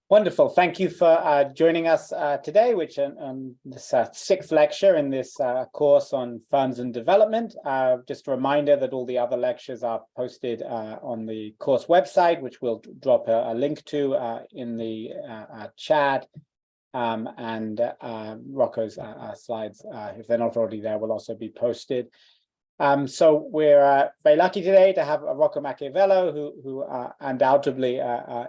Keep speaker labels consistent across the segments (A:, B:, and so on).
A: Wonderful. Thank you for joining us today, which this sixth lecture in this course on firms and development. Just a reminder that all the other lectures are posted on the course website, which we'll drop a link to in the chat, and Rocco's slides, if they're not already there, will also be posted. So we're very lucky today to have Rocco Machciavello, who undoubtedly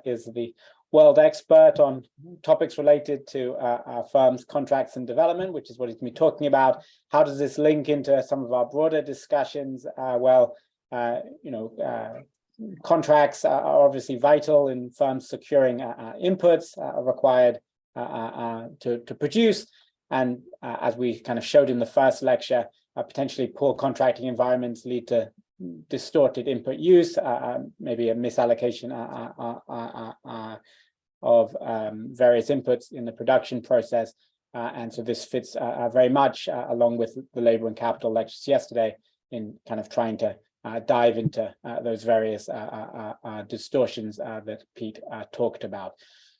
A: is the world expert on topics related to firms, contracts, and development, which is what he's been talking about. How does this link into some of our broader discussions? Contracts are obviously vital in firms securing inputs required to produce. And as we kind of showed in the first lecture, potentially poor contracting environments lead to distorted input use, maybe a misallocation of various inputs in the production process. And so this fits very much along with the labor and capital lectures yesterday in kind of trying to dive into those various distortions that Pete talked about.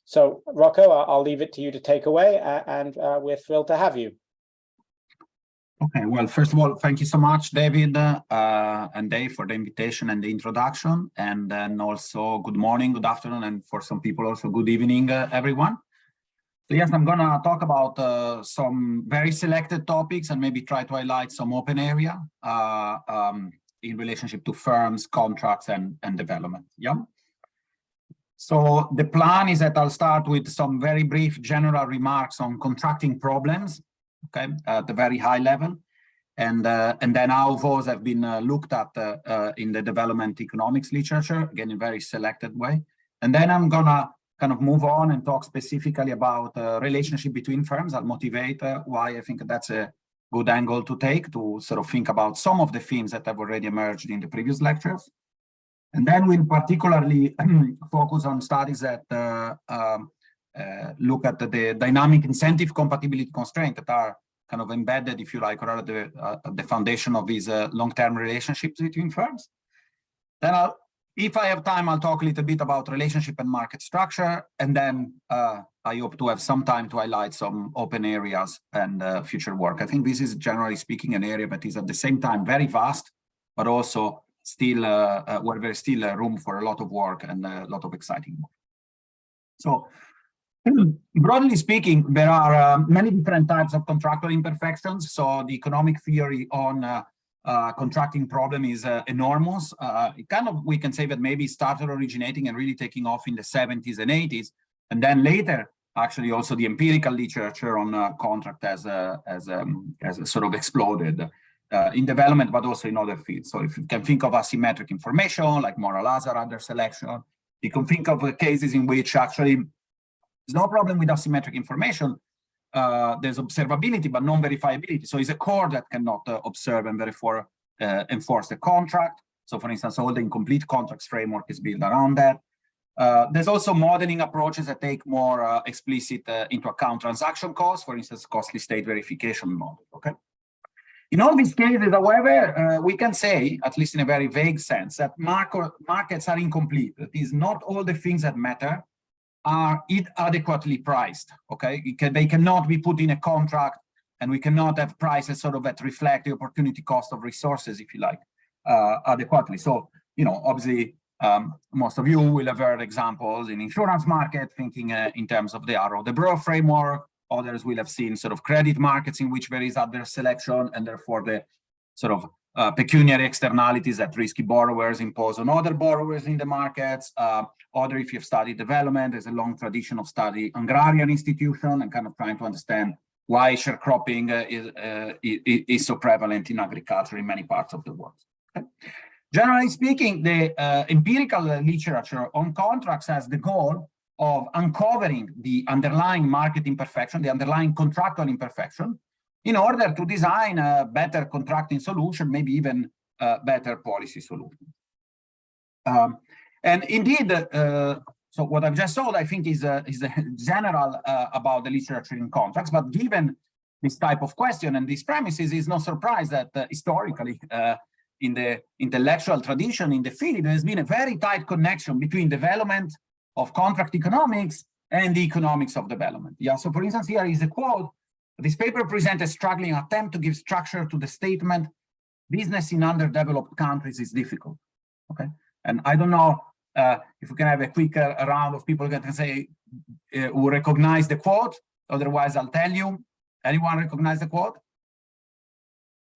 A: So Rocco, I'll leave it to you to take away, and we're thrilled to have you.
B: Okay, well, first of all, thank you so much, David and Dave, for the invitation and the introduction. And then also good morning, good afternoon, and for some people also good evening, everyone. So yes, I'm going to talk about some very selected topics and maybe try to highlight some open area in relationship to firms, contracts, and development. Yeah. So the plan is that I'll start with some very brief general remarks on contracting problems. Okay, at the very high level, and then how those have been looked at in the development economics literature, again in a very selected way. And then I'm gonna kind of move on and talk specifically about relationship between firms. I'll motivate why I think that's a good angle to take to sort of think about some of the themes that have already emerged in the previous lectures. And then we'll particularly focus on studies that look at the dynamic incentive compatibility constraint that are kind of embedded, if you like, or at the foundation of these long-term relationships between firms. Then if I have time, I'll talk a little bit about relationship and market structure, and then I hope to have some time to highlight some open areas and future work. I think this is, generally speaking, an area that is at the same time very vast, but also still where there's still room for a lot of work and a lot of exciting work. So, broadly speaking, there are many different types of contractual imperfections. So the economic theory on contracting problem is enormous. We can say that maybe started originating and really taking off in the 70s and 80s, and then later, actually, also the empirical literature on contract has sort of exploded in development, but also in other fields. So if you can think of asymmetric information like moral hazard under selection, you can think of cases in which actually there's no problem with asymmetric information. There's observability, but non-verifiability. So it's a core that cannot observe and therefore enforce the contract. So for instance, all the incomplete contracts framework is built around that. There's also modeling approaches that take more explicit into account transaction costs, for instance, costly state verification model, okay? In all these cases, however, we can say, at least in a very vague sense, that markets are incomplete. That is, not all the things that matter are adequately priced, okay? They cannot be put in a contract and we cannot have prices sort of that reflect the opportunity cost of resources, if you like, adequately. So, obviously, most of you will have heard examples in insurance market, thinking in terms of the Arrow-Debreu framework. Others will have seen sort of credit markets in which there is adverse selection, and therefore the sort of pecuniary externalities that risky borrowers impose on other borrowers in the markets. If you've studied development, there's a long tradition of study agrarian institution and kind of trying to understand why sharecropping is so prevalent in agriculture in many parts of the world. Okay. Generally speaking, the empirical literature on contracts has the goal of uncovering the underlying market imperfection, the underlying contractual imperfection, in order to design a better contracting solution, maybe even a better policy solution. And indeed, so what I've just told, I think, is a general about the literature in contracts, but given this type of question and these premises, it's no surprise that historically, in the intellectual tradition in the field, there's been a very tight connection between development of contract economics and the economics of development. Yeah, so for instance, here is a quote. This paper presents a struggling attempt to give structure to the statement, business in underdeveloped countries is difficult. Okay, and I don't know if we can have a quick round of people that can say who recognize the quote. Otherwise, I'll tell you. Anyone recognize the quote?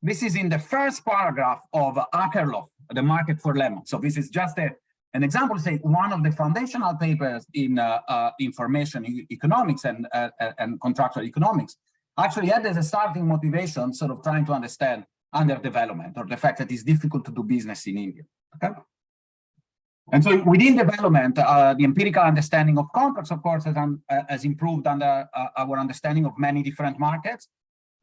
B: This is in the first paragraph of Akerlof, The Market for Lemons. So this is just an example, say one of the foundational papers in information economics and contractual economics actually had as a starting motivation sort of trying to understand underdevelopment or the fact that it's difficult to do business in India. Okay. And so within development, the empirical understanding of contracts, of course, has improved under our understanding of many different markets.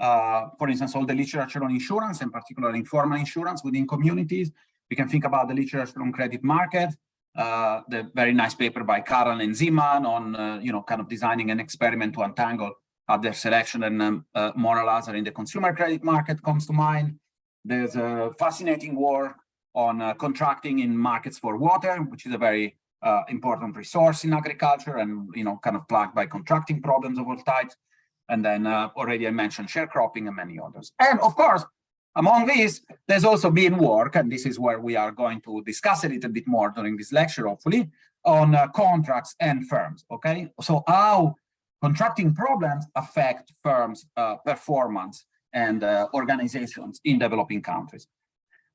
B: For instance, all the literature on insurance, in particular informal insurance within communities. We can think about the literature on credit markets, the very nice paper by Karel and Zeman on, kind of designing an experiment to untangle adverse selection and moral hazard in the consumer credit market comes to mind. There's a fascinating work on contracting in markets for water, which is a very important resource in agriculture and, kind of plagued by contracting problems of all types. And then already I mentioned sharecropping and many others. And of course, among these, there's also been work, and this is where we are going to discuss a little bit more during this lecture, hopefully, on contracts and firms, okay? So how contracting problems affect firms' performance and organizations in developing countries.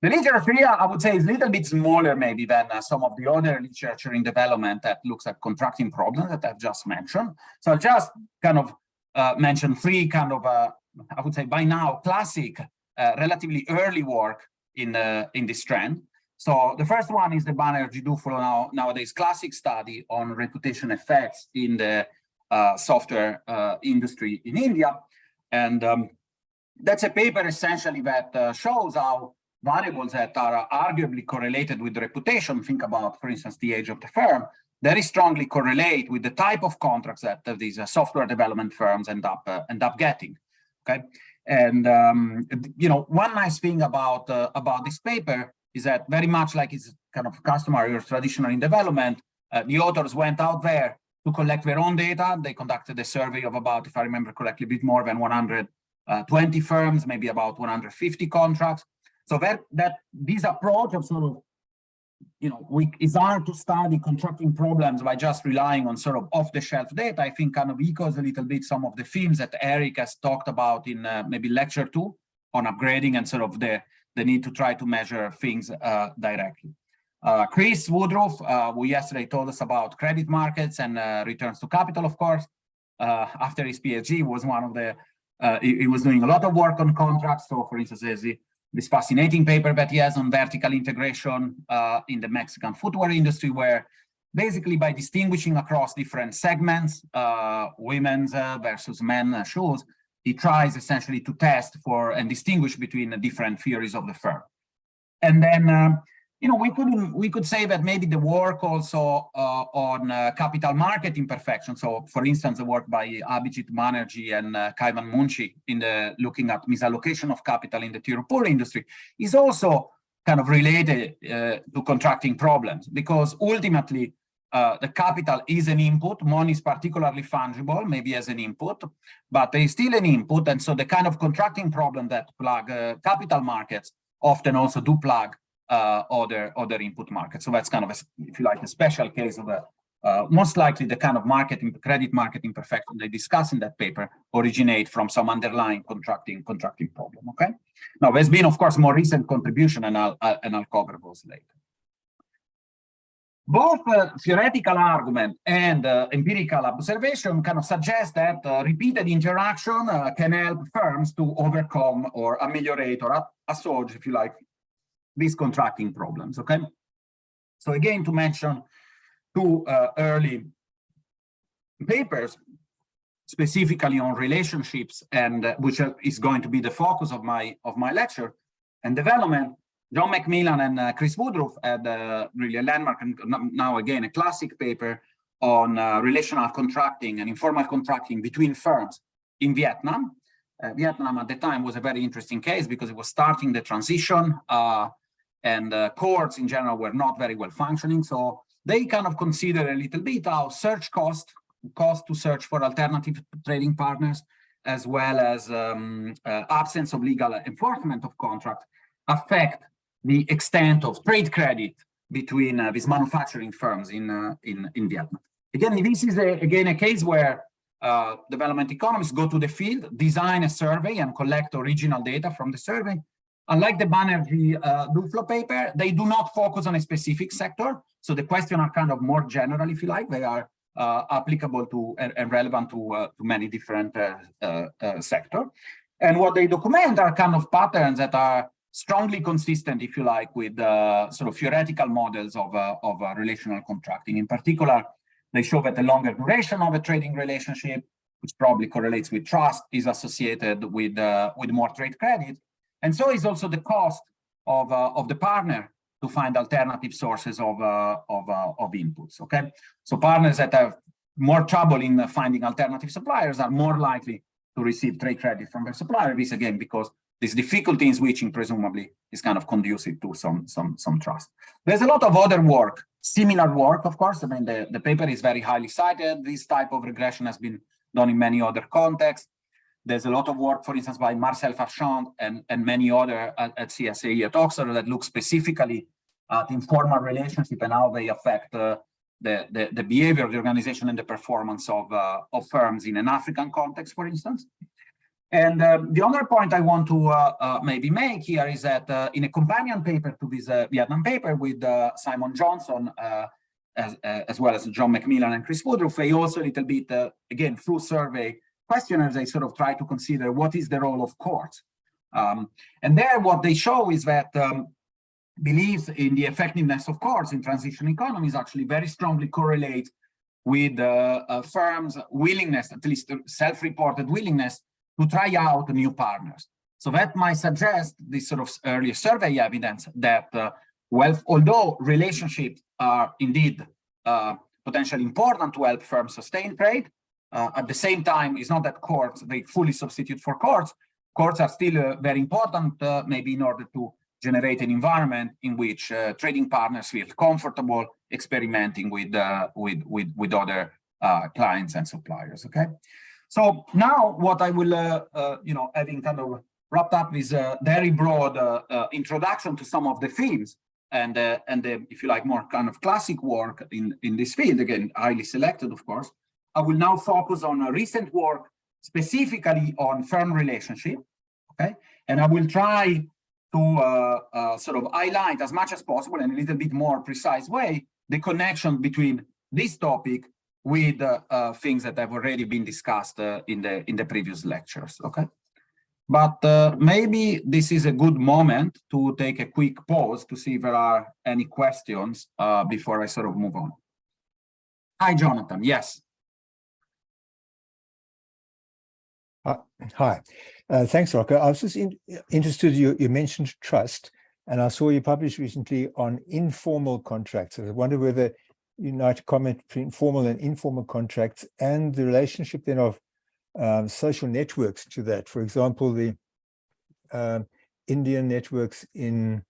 B: The literature here, I would say, is a little bit smaller maybe than some of the other literature in development that looks at contracting problems that I've just mentioned. So I'll just kind of mention three kind of, I would say by now, classic, relatively early work in this trend. So the first one is the Banerjee-Duflo nowadays classic study on reputation effects in the software industry in India. And that's a paper essentially that shows how variables that are arguably correlated with reputation, think about, for instance, the age of the firm, very strongly correlate with the type of contracts that these software development firms end up getting. Okay, and one nice thing about this paper is that very much like it's kind of customary or traditional in development, the authors went out there to collect their own data. They conducted a survey of about, if I remember correctly, a bit more than 120 firms, maybe about 150 contracts. So that this approach of sort of, it's hard to study contracting problems by just relying on sort of off-the-shelf data. I think kind of echoes a little bit some of the themes that Eric has talked about in maybe lecture 2 on upgrading and sort of the need to try to measure things directly. Chris Woodruff, who yesterday told us about credit markets and returns to capital, of course, after his PhD was one of the, he was doing a lot of work on contracts. So for instance, there's this fascinating paper that he has on vertical integration in the Mexican footwear industry, where basically by distinguishing across different segments, women's versus men's shoes, he tries essentially to test for and distinguish between the different theories of the firm. And then, we could say that maybe the work also on capital market imperfection. So for instance, the work by Abhijit Banerjee and Kaivan Munshi in looking at misallocation of capital in the tier poor industry is also kind of related to contracting problems, because ultimately the capital is an input. Money is particularly fungible, maybe as an input, but there is still an input. And so the kind of contracting problem that plug capital markets often also do plug other input markets. So that's kind of, if you like, a special case of most likely the kind of credit market imperfection they discuss in that paper originate from some underlying contracting problem. Okay. Now there's been, of course, more recent contribution, and I'll cover those later. Both theoretical argument and empirical observation kind of suggest that repeated interaction can help firms to overcome or ameliorate or assuage, if you like, these contracting problems. Okay. So again, to mention two early papers, specifically on relationships, and which is going to be the focus of my lecture and development. John Macmillan and Chris Woodruff had really a landmark and now again a classic paper on relational contracting and informal contracting between firms in Vietnam. Vietnam at the time was a very interesting case because it was starting the transition and courts in general were not very well functioning. So they kind of consider a little bit how search cost to search for alternative trading partners, as well as absence of legal enforcement of contract affect the extent of trade credit between these manufacturing firms in Vietnam. Again, this is a case where development economists go to the field, design a survey, and collect original data from the survey. Unlike the Banerjee-Duflo paper, they do not focus on a specific sector. So the questions are kind of more general, if you like. They are applicable to and relevant to many different sectors. And what they document are kind of patterns that are strongly consistent, if you like, with sort of theoretical models of relational contracting. In particular, they show that the longer duration of a trading relationship, which probably correlates with trust, is associated with more trade credit. And so is also the cost of the partner to find alternative sources of inputs. Okay, so partners that have more trouble in finding alternative suppliers are more likely to receive trade credit from their supplier. This again because this difficulty in switching presumably is kind of conducive to some trust. There's a lot of other work, similar work, of course. I mean, the paper is very highly cited. This type of regression has been done in many other contexts. There's a lot of work, for instance, by Marcel Farchand and many other at CSAE at Oxford that look specifically at informal relationship and how they affect the behavior of the organization and the performance of firms in an African context, for instance. And the other point I want to maybe make here is that in a companion paper to this Vietnam paper with Simon Johnson, as well as John Macmillan and Chris Woodruff, they also a little bit, again, through survey questionnaires, they sort of try to consider what is the role of courts. And there what they show is that beliefs in the effectiveness of courts in transition economies actually very strongly correlate with firms' willingness, at least self-reported willingness, to try out new partners. So that might suggest this sort of early survey evidence that, well, although relationships are indeed potentially important to help firms sustain trade, at the same time, it's not that courts, they fully substitute for courts. Courts are still very important, maybe in order to generate an environment in which trading partners feel comfortable experimenting with other clients and suppliers. Okay, so now what I will, having kind of wrapped up this very broad introduction to some of the themes and the, if you like, more kind of classic work in this field, again highly selected, of course. I will now focus on recent work specifically on firm relationship. Okay, and I will try to sort of highlight as much as possible in a little bit more precise way the connection between this topic with things that have already been discussed in the previous lectures. Okay, but maybe this is a good moment to take a quick pause to see if there are any questions before I sort of move on. Hi, Jonathan. Yes.
C: Hi, thanks, Rocco. I was just interested, you mentioned trust, and I saw you published recently on informal contracts. I wonder whether you might comment between formal and informal contracts and the relationship then of social networks to that. For example, the Indian networks in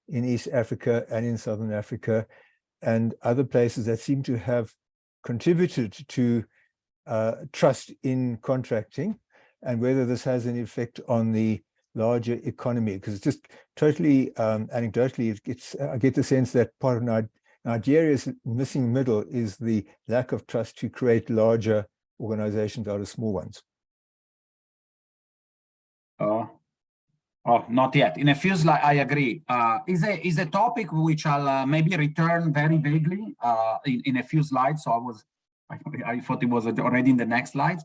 C: East Africa and in Southern Africa, and other places that seem to have contributed to trust in contracting, and whether this has an effect on the larger economy. Because it's just totally anecdotally, I get the sense that part of Nigeria's missing middle is the lack of trust to create larger organizations out of small ones.
B: Oh, not yet. In a few slides, I agree. Is a topic which I'll maybe return very vaguely in a few slides. So I thought it was already in the next slide.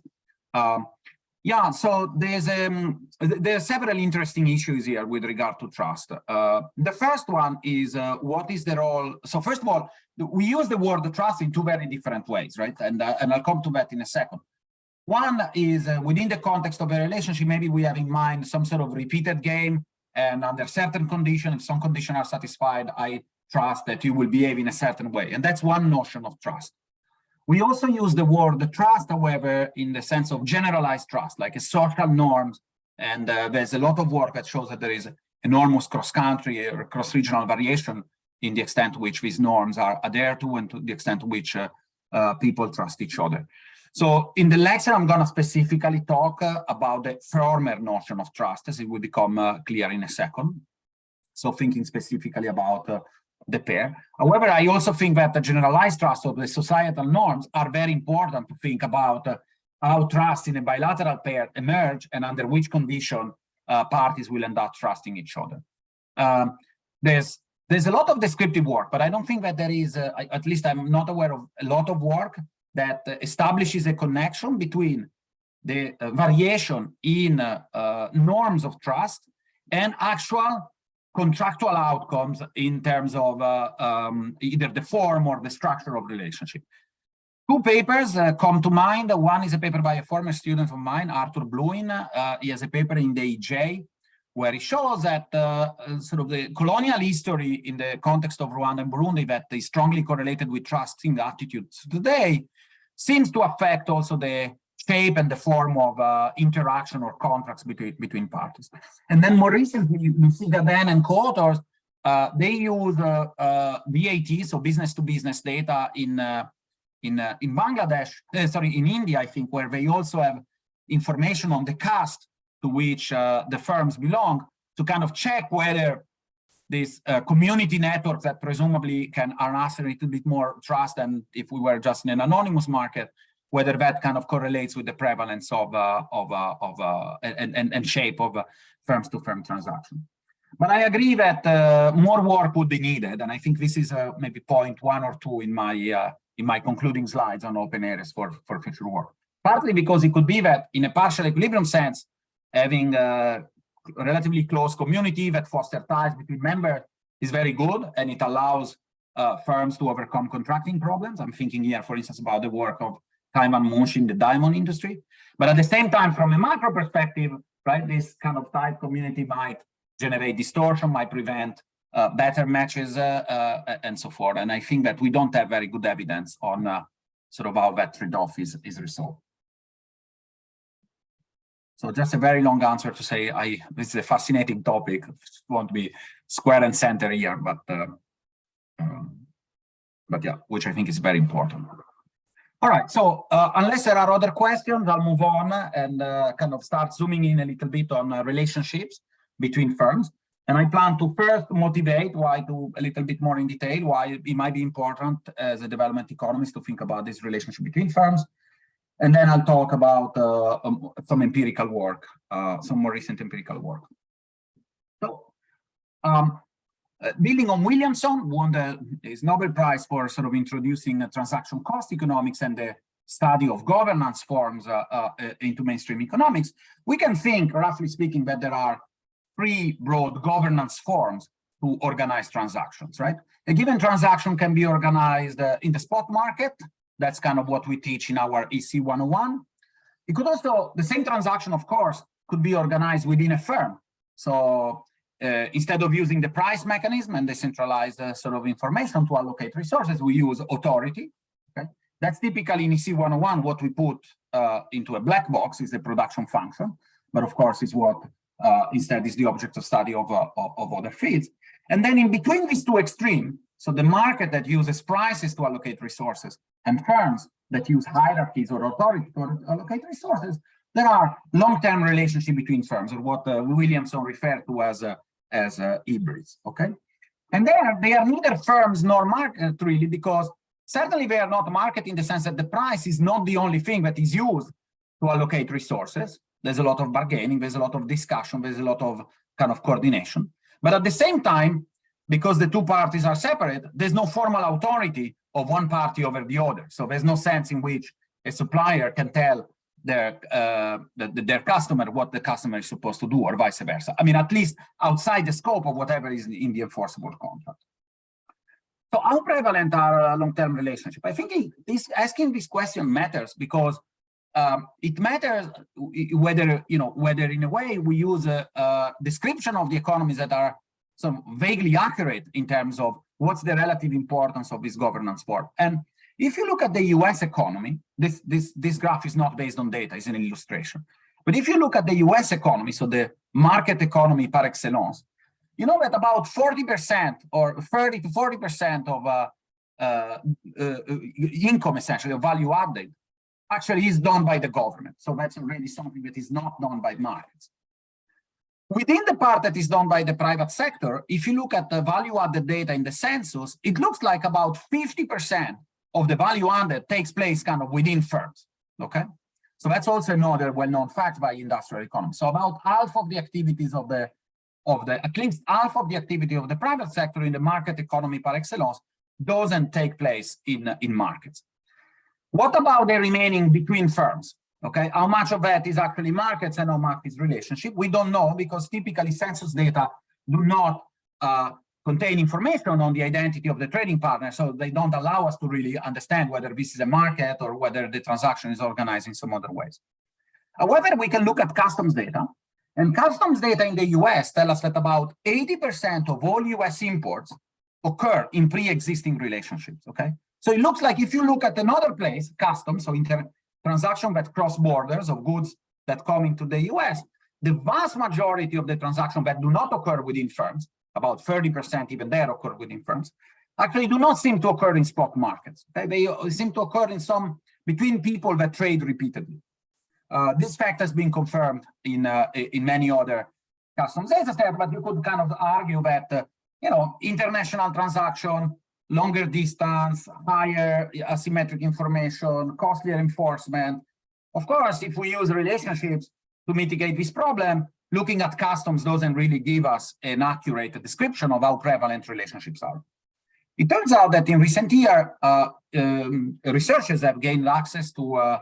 B: Yeah, so there are several interesting issues here with regard to trust. The first one is what is the role? So first of all, we use the word trust in two very different ways, right? And I'll come to that in a second. One is within the context of a relationship, maybe we have in mind some sort of repeated game, and under certain conditions, if some conditions are satisfied, I trust that you will behave in a certain way. And that's one notion of trust. We also use the word trust, however, in the sense of generalized trust, like a social norms. And there's a lot of work that shows that there is enormous cross-country or cross-regional variation in the extent to which these norms are adhered to and to the extent to which people trust each other. So in the lecture, I'm going to specifically talk about the former notion of trust, as it will become clear in a second. So thinking specifically about the pair. However, I also think that the generalized trust of the societal norms are very important to think about how trust in a bilateral pair emerge and under which condition parties will end up trusting each other. There's a lot of descriptive work, but I don't think that there is, at least I'm not aware of a lot of work that establishes a connection between the variation in norms of trust and actual contractual outcomes in terms of either the form or the structure of relationship. Two papers come to mind. One is a paper by a former student of mine, Arthur Bluin. He has a paper in the EJ where he shows that sort of the colonial history in the context of Rwanda and Burundi that is strongly correlated with trusting attitudes today seems to affect also the shape and the form of interaction or contracts between parties. And then more recently, you see Gaden and co-authors, they use BAT, so business-to-business data in Bangladesh, in India, I think, where they also have information on the caste to which the firms belong to kind of check whether these community networks that presumably can harness a little bit more trust than if we were just in an anonymous market, whether that kind of correlates with the prevalence of and shape of firms-to-firm transactions. But I agree that more work would be needed, and I think this is maybe point 1 or 2 in my concluding slides on open areas for future work. Partly because it could be that in a partial equilibrium sense, having a relatively close community that fosters ties between members is very good, and it allows firms to overcome contracting problems. I'm thinking here, for instance, about the work of Taiwan Munshi in the diamond industry. But at the same time, from a macro perspective, right, this kind of tight community might generate distortion, might prevent better matches and so forth. And I think that we don't have very good evidence on sort of how that trade-off is resolved. So just a very long answer to say this is a fascinating topic. I won't be square and center here, but yeah, which I think is very important. All right, so unless there are other questions, I'll move on and kind of start zooming in a little bit on relationships between firms. And I plan to first motivate why do a little bit more in detail, why it might be important as a development economist to think about this relationship between firms. And then I'll talk about some empirical work, some more recent empirical work. So, building on Williamson, won his Nobel Prize for sort of introducing transaction cost economics and the study of governance forms into mainstream economics. We can think, roughly speaking, that there are 3 broad governance forms to organize transactions, right? A given transaction can be organized in the spot market. That's kind of what we teach in our EC 101. It could also, the same transaction, of course, could be organized within a firm. So instead of using the price mechanism and decentralized sort of information to allocate resources, we use authority. Okay, that's typically in EC 101 what we put into a black box is the production function, but of course is what instead is the object of study of other fields. And then in between these two extremes, So the market that uses prices to allocate resources and firms that use hierarchies or authority to allocate resources, there are long-term relationships between firms, or what Williamson referred to as hybrids, okay? And there, they are neither firms nor market really, because certainly they are not market in the sense that the price is not the only thing that is used to allocate resources. There's a lot of bargaining, there's a lot of discussion, there's a lot of kind of coordination. But at the same time, because the two parties are separate, there's no formal authority of one party over the other. So there's no sense in which a supplier can tell their customer what the customer is supposed to do, or vice versa. I mean, at least outside the scope of whatever is in the enforceable contract. So how prevalent are long-term relationships? I think asking this question matters, because it matters whether, whether in a way we use a description of the economies that are some vaguely accurate in terms of what's the relative importance of this governance form. And if you look at the US economy, this graph is not based on data, it's an illustration. But if you look at the US economy, so the market economy par excellence, you know that about 40% or 30 to 40% of income, essentially, of value added, actually is done by the government. So that's already something that is not done by markets. Within the part that is done by the private sector, if you look at the value added data in the census, it looks like about 50% of the value added takes place kind of within firms, okay? So that's also another well-known fact by industrial economy. So about half of the activities at least half of the activity of the private sector in the market economy par excellence doesn't take place in markets. What about the remaining between firms? Okay, how much of that is actually markets and how much is relationship? We don't know, because typically census data do not contain information on the identity of the trading partner, so they don't allow us to really understand whether this is a market or whether the transaction is organized in some other ways. However, we can look at customs data, and customs data in the US tell us that about 80% of all US imports occur in pre-existing relationships, okay? So it looks like if you look at another place, customs, so transaction that cross borders of goods that come into the US, the vast majority of the transactions that do not occur within firms, about 30% even there occur within firms, actually do not seem to occur in spot markets. Okay? They seem to occur in some between people that trade repeatedly. This fact has been confirmed in many other customs data sets, but you could kind of argue that international transaction, longer distance, higher asymmetric information, costlier enforcement. Of course, if we use relationships to mitigate this problem, looking at customs doesn't really give us an accurate description of how prevalent relationships are. It turns out that in recent years, researchers have gained access to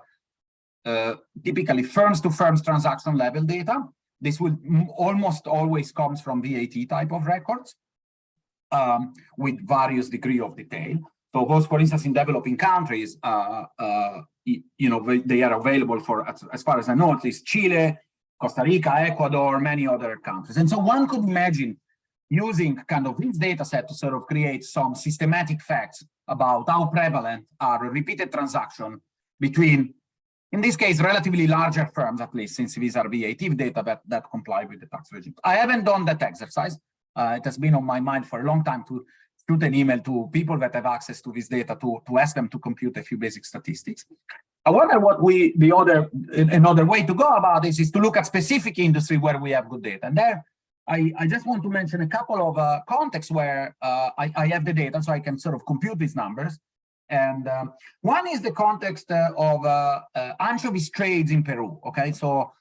B: typically firms-to-firms transaction level data. This will almost always comes from VAT type of records with various degree of detail. So those, for instance, in developing countries, they are available for, as far as I know, at least Chile, Costa Rica, Ecuador, many other countries. And so one could imagine using kind of this data set to sort of create some systematic facts about how prevalent are repeated transactions between, in this case, relatively larger firms, at least, since these are VAT data that comply with the tax regime. I haven't done that exercise. It has been on my mind for a long time to shoot an email to people that have access to this data to ask them to compute a few basic statistics. However, another way to go about this is to look at specific industry where we have good data. And there, I just want to mention a couple of contexts where I have the data, so I can sort of compute these numbers. And one is the context of anchovies trades in Peru. Okay, so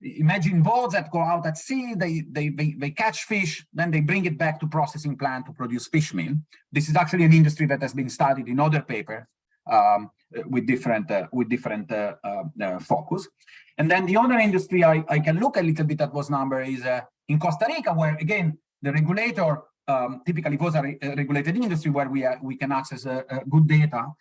B: imagine boats that go out at sea, they catch fish, then they bring it back to processing plant to produce fish meal. This is actually an industry that has been studied in other papers with different focus. And then the other industry I can look a little bit at those numbers is in Costa Rica, where again the regulator typically was a regulated industry where we can access good data.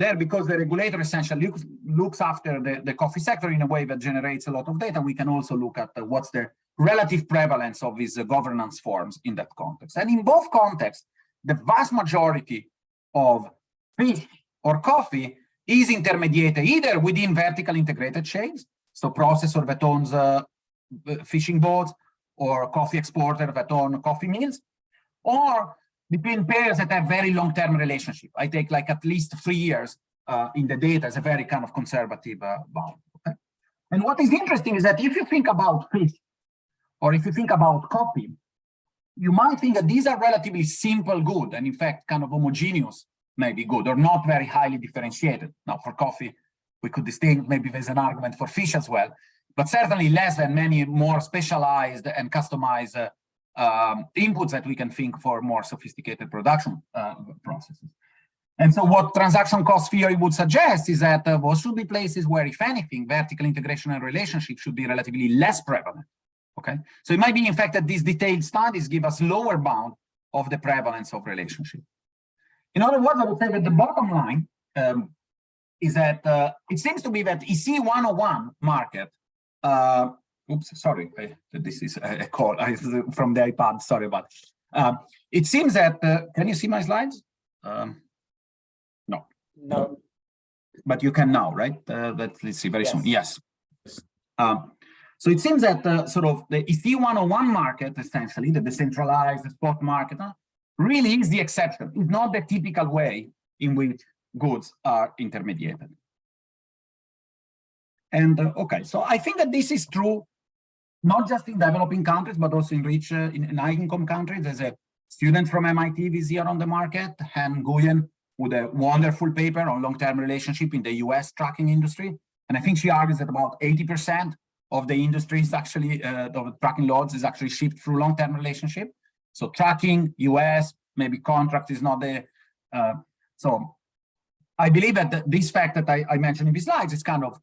B: There, because the regulator essentially looks after the coffee sector in a way that generates a lot of data, we can also look at what's the relative prevalence of these governance forms in that context. And in both contexts, the vast majority of fish or coffee is intermediated either within vertical integrated chains, so processor that owns fishing boats, or coffee exporter that own coffee mills, or between pairs that have very long-term relationship. I take like at least 3 years in the data as a very kind of conservative bound. Okay? And what is interesting is that if you think about fish, or if you think about coffee, you might think that these are relatively simple good, and in fact, kind of homogeneous, maybe good, or not very highly differentiated. Now, for coffee, we could distinguish, maybe there's an argument for fish as well, but certainly less than many more specialized and customized inputs that we can think for more sophisticated production processes. And so what transaction cost theory would suggest is that those should be places where, if anything, vertical integration and relationship should be relatively less prevalent. Okay, so it might be, in fact, that these detailed studies give us lower bound of the prevalence of relationship. In other words, I would say that the bottom line is that it seems to be that EC 101 market. Oops, sorry, this is a call from the iPad. Sorry about it. It seems that can you see my slides? No.
A: No.
B: But you can now, right? Let's see very
A: Yes.
B: soon. Yes. So it seems that sort of the EC 101 market, essentially, the decentralized the spot market, really is the exception. It's not the typical way in which goods are intermediated. And okay, so I think that this is true, not just in developing countries, but also in rich, in high-income countries. There's a student from MIT this year on the market, Han Nguyen, with a wonderful paper on long-term relationship in the US tracking industry. And I think she argues that about 80% of the industry is actually, the tracking loads is actually shipped through long-term relationship. So tracking, US, maybe contract is not the, so I believe that this fact that I mentioned in these slides is kind of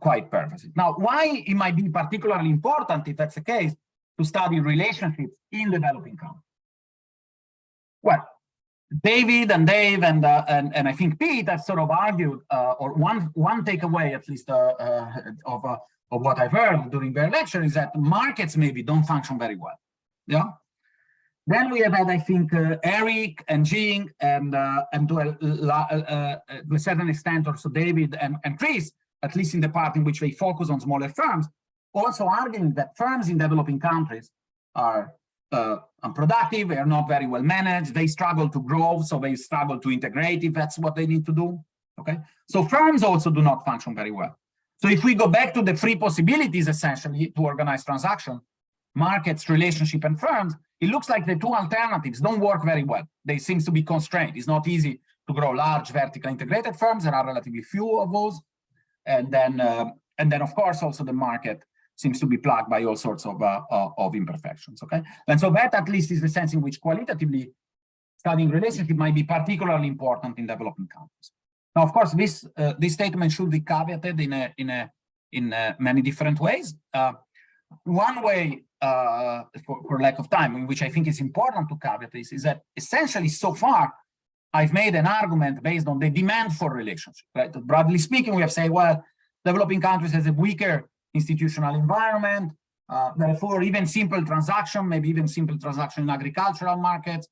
B: quite pervasive. Now, why it might be particularly important, if that's the case, to study relationships in developing countries? Well, David and Dave and I think Pete have sort of argued, or one takeaway at least of what I've heard during their lecture is that markets maybe don't function very well. Yeah. Then we have had, I think, Eric and Jing and to a certain extent also David and Chris, at least in the part in which they focus on smaller firms, also arguing that firms in developing countries are unproductive, they are not very well managed, they struggle to grow, so they struggle to integrate if that's what they need to do. Okay, so firms also do not function very well. So if we go back to the three possibilities essentially to organize transaction, markets, relationship, and firms, it looks like the two alternatives don't work very well. They seem to be constrained. It's not easy to grow large vertical integrated firms. There are relatively few of those. And then of course, also the market seems to be plagued by all sorts of imperfections, okay? And so that at least is the sense in which qualitatively studying relationship might be particularly important in developing countries. Now, of course, this statement should be caveated in many different ways. One way, for lack of time, in which I think is important to caveat this, is that essentially so far, I've made an argument based on the demand for relationship, right? Broadly speaking, we have said, well, developing countries has a weaker institutional environment, therefore even simple transaction, maybe even simple transaction in agricultural markets,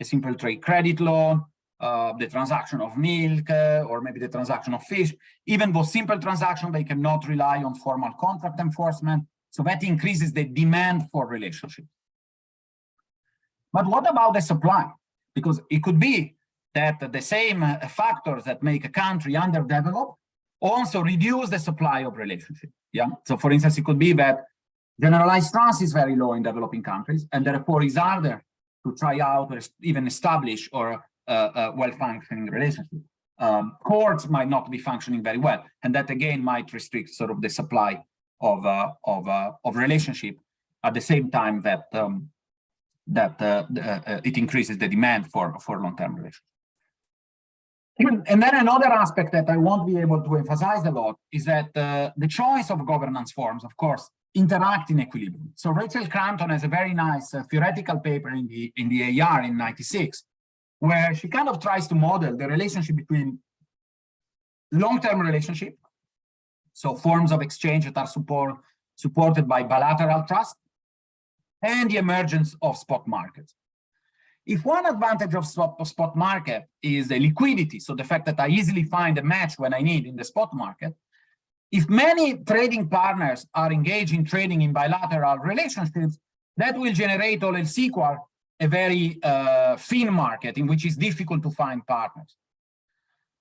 B: a simple trade credit loan, the transaction of milk, or maybe the transaction of fish, even those simple transactions, they cannot rely on formal contract enforcement. So that increases the demand for relationships. But what about the supply? Because it could be that the same factors that make a country underdeveloped also reduce the supply of relationships. Yeah. So for instance, it could be that generalized trust is very low in developing countries, and therefore it's harder to try out or even establish or well-functioning relationship. Courts might not be functioning very well, and that again might restrict sort of the supply of relationship at the same time that it increases the demand for long-term relationships. And then another aspect that I won't be able to emphasize a lot is that the choice of governance forms, of course, interact in equilibrium. So Rachel Crampton has a very nice theoretical paper in the AR in '96, where she kind of tries to model the relationship between long-term relationship, so forms of exchange that are supported by bilateral trust, and the emergence of spot markets. If one advantage of spot market is the liquidity, so the fact that I easily find a match when I need in the spot market, if many trading partners are engaged in trading in bilateral relationships, that will generate all else equal a very fin market in which it's difficult to find partners.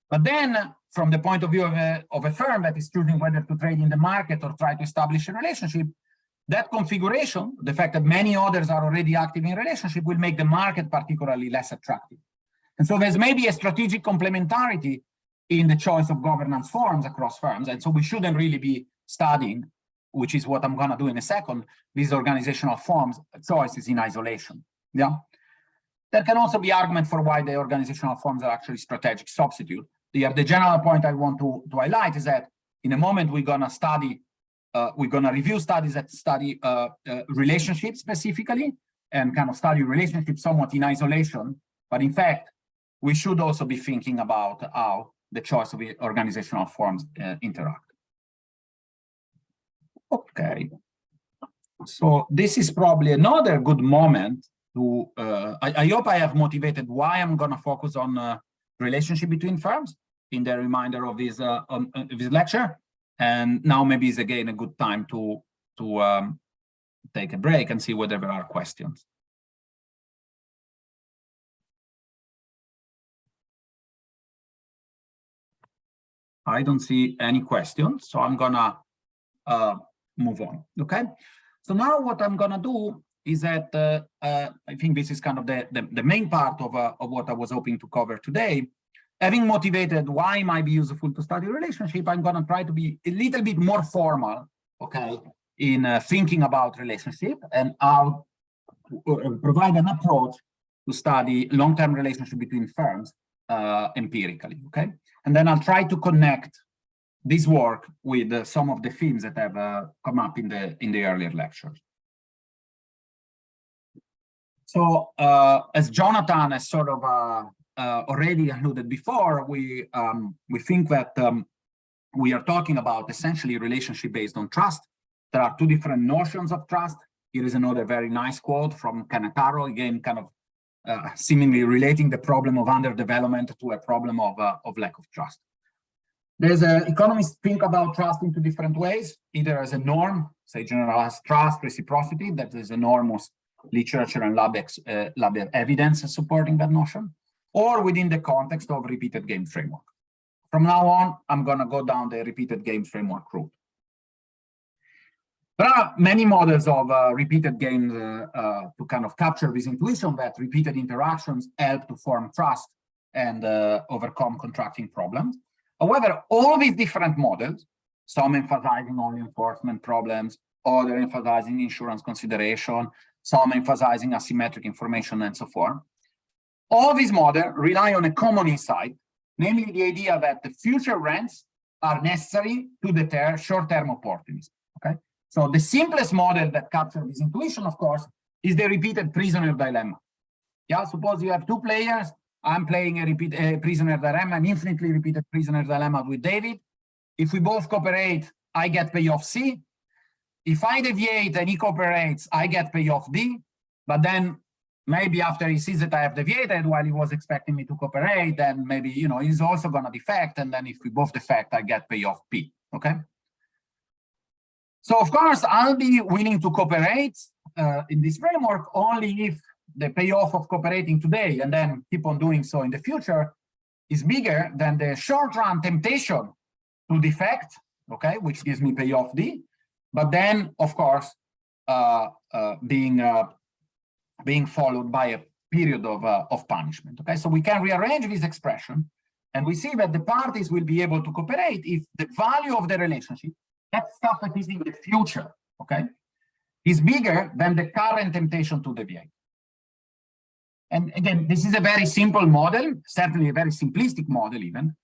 B: But then, from the point of view of a firm that is choosing whether to trade in the market or try to establish a relationship, that configuration, the fact that many others are already active in relationship, will make the market particularly less attractive. And so there's maybe a strategic complementarity in the choice of governance forms across firms. And so we shouldn't really be studying, which is what I'm going to do in a second, these organizational forms choices in isolation. Yeah. There can also be argument for why the organizational forms are actually strategic substitute. The general point I want to highlight is that in a moment we're going to study, we're going to review studies that study relationships specifically and kind of study relationships somewhat in isolation. But in fact, we should also be thinking about how the choice of organizational forms interact. Okay. So this is probably another good moment to, I hope I have motivated why I'm going to focus on relationship between firms in the reminder of this lecture. And now maybe is again a good time to take a break and see whether there are questions. I don't see any questions, so I'm gonna move on. Okay. So now what I'm gonna do is that I think this is kind of the main part of what I was hoping to cover today. Having motivated why it might be useful to study relationship, I'm gonna try to be a little bit more formal, okay, in thinking about relationship and how to provide an approach to study long-term relationship between firms empirically, okay? And then I'll try to connect this work with some of the themes that have come up in the earlier lectures. So as Jonathan has sort of already alluded before, we think that we are talking about essentially relationship based on trust. There are two different notions of trust. Here is another very nice quote from Canataro, again, kind of seemingly relating the problem of underdevelopment to a problem of lack of trust. There's economists think about trust in two different ways, either as a norm, say generalized trust, reciprocity, that is enormous literature and lab evidence supporting that notion, or within the context of repeated game framework. From now on, I'm going to go down the repeated game framework route. There are many models of repeated games to kind of capture this intuition that repeated interactions help to form trust and overcome contracting problems. However, all these different models, some emphasizing only enforcement problems, other emphasizing insurance consideration, some emphasizing asymmetric information and so forth, all these models rely on a common insight, namely the idea that the future rents are necessary to deter short-term opportunism, okay? So the simplest model that captures this intuition, of course, is the repeated prisoner dilemma. Yeah, suppose you have two players. I'm playing a prisoner dilemma, an infinitely repeated prisoner dilemma with David. If we both cooperate, I get payoff C. If I deviate and he cooperates, I get payoff D. But then maybe after he sees that I have deviated while he was expecting me to cooperate, then maybe, you know, he's also going to defect. And then if we both defect, I get payoff P. Okay. So, of course, I'll be willing to cooperate in this framework only if the payoff of cooperating today and then keep on doing so in the future is bigger than the short-run temptation to defect, okay, which gives me payoff D, but then, of course, being followed by a period of punishment, okay? So we can rearrange this expression, and we see that the parties will be able to cooperate if the value of the relationship, that stuff that is in the future, okay, is bigger than the current temptation to deviate. And again, this is a very simple model, certainly a very simplistic model even,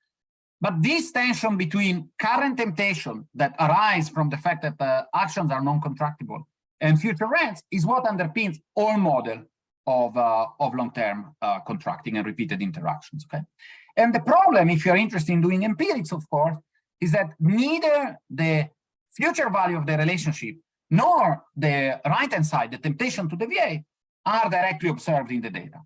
B: but this tension between current temptation that arise from the fact that actions are non-contractible and future rents is what underpins all model of long-term contracting and repeated interactions, okay? And the problem, if you're interested in doing empirics, of course, is that neither the future value of the relationship nor the right-hand side, the temptation to deviate, are directly observed in the data.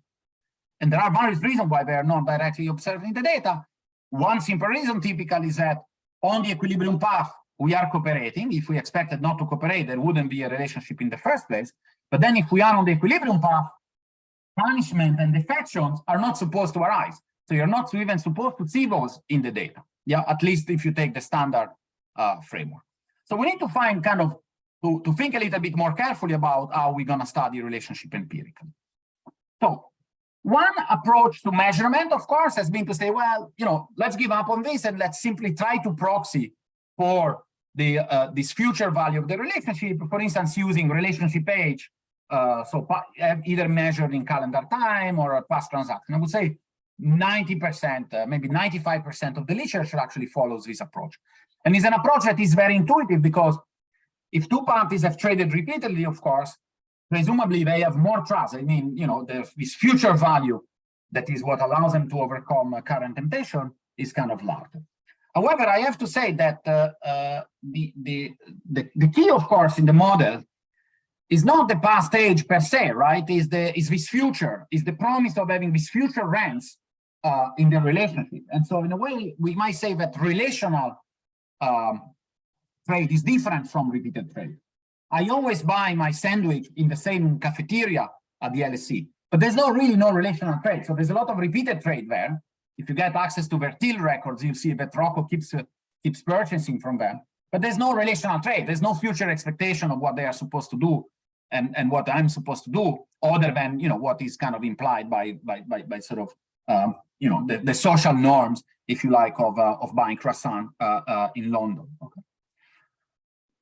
B: And there are various reasons why they are not directly observed in the data. One simple reason typically is that on the equilibrium path, we are cooperating. If we expected not to cooperate, there wouldn't be a relationship in the first place. But then if we are on the equilibrium path, punishment and defections are not supposed to arise. So you're not even supposed to see those in the data. Yeah, at least if you take the standard framework. So we need to find kind of to think a little bit more carefully about how we're going to study relationship empirically. So one approach to measurement, of course, has been to say, well, let's give up on this and let's simply try to proxy for the this future value of the relationship, for instance, using relationship age, so either measured in calendar time or a past transaction. I would say 90%, maybe 95% of the literature actually follows this approach. And it's an approach that is very intuitive because if two parties have traded repeatedly, of course, presumably they have more trust. I mean, this future value that is what allows them to overcome current temptation is kind of larger. However, I have to say that the key, of course, in the model is not the past age per se, right? Is this future, is the promise of having this future rents in the relationship. And so in a way, we might say that relational trade is different from repeated trade. I always buy my sandwich in the same cafeteria at the LSE, but there's really no relational trade. So there's a lot of repeated trade there. If you get access to their till records, you see that Rocco keeps purchasing from them, but there's no relational trade. There's no future expectation of what they are supposed to do and what I'm supposed to do, other than what is kind of implied by sort of the social norms, if you like, of buying croissant in London. Okay.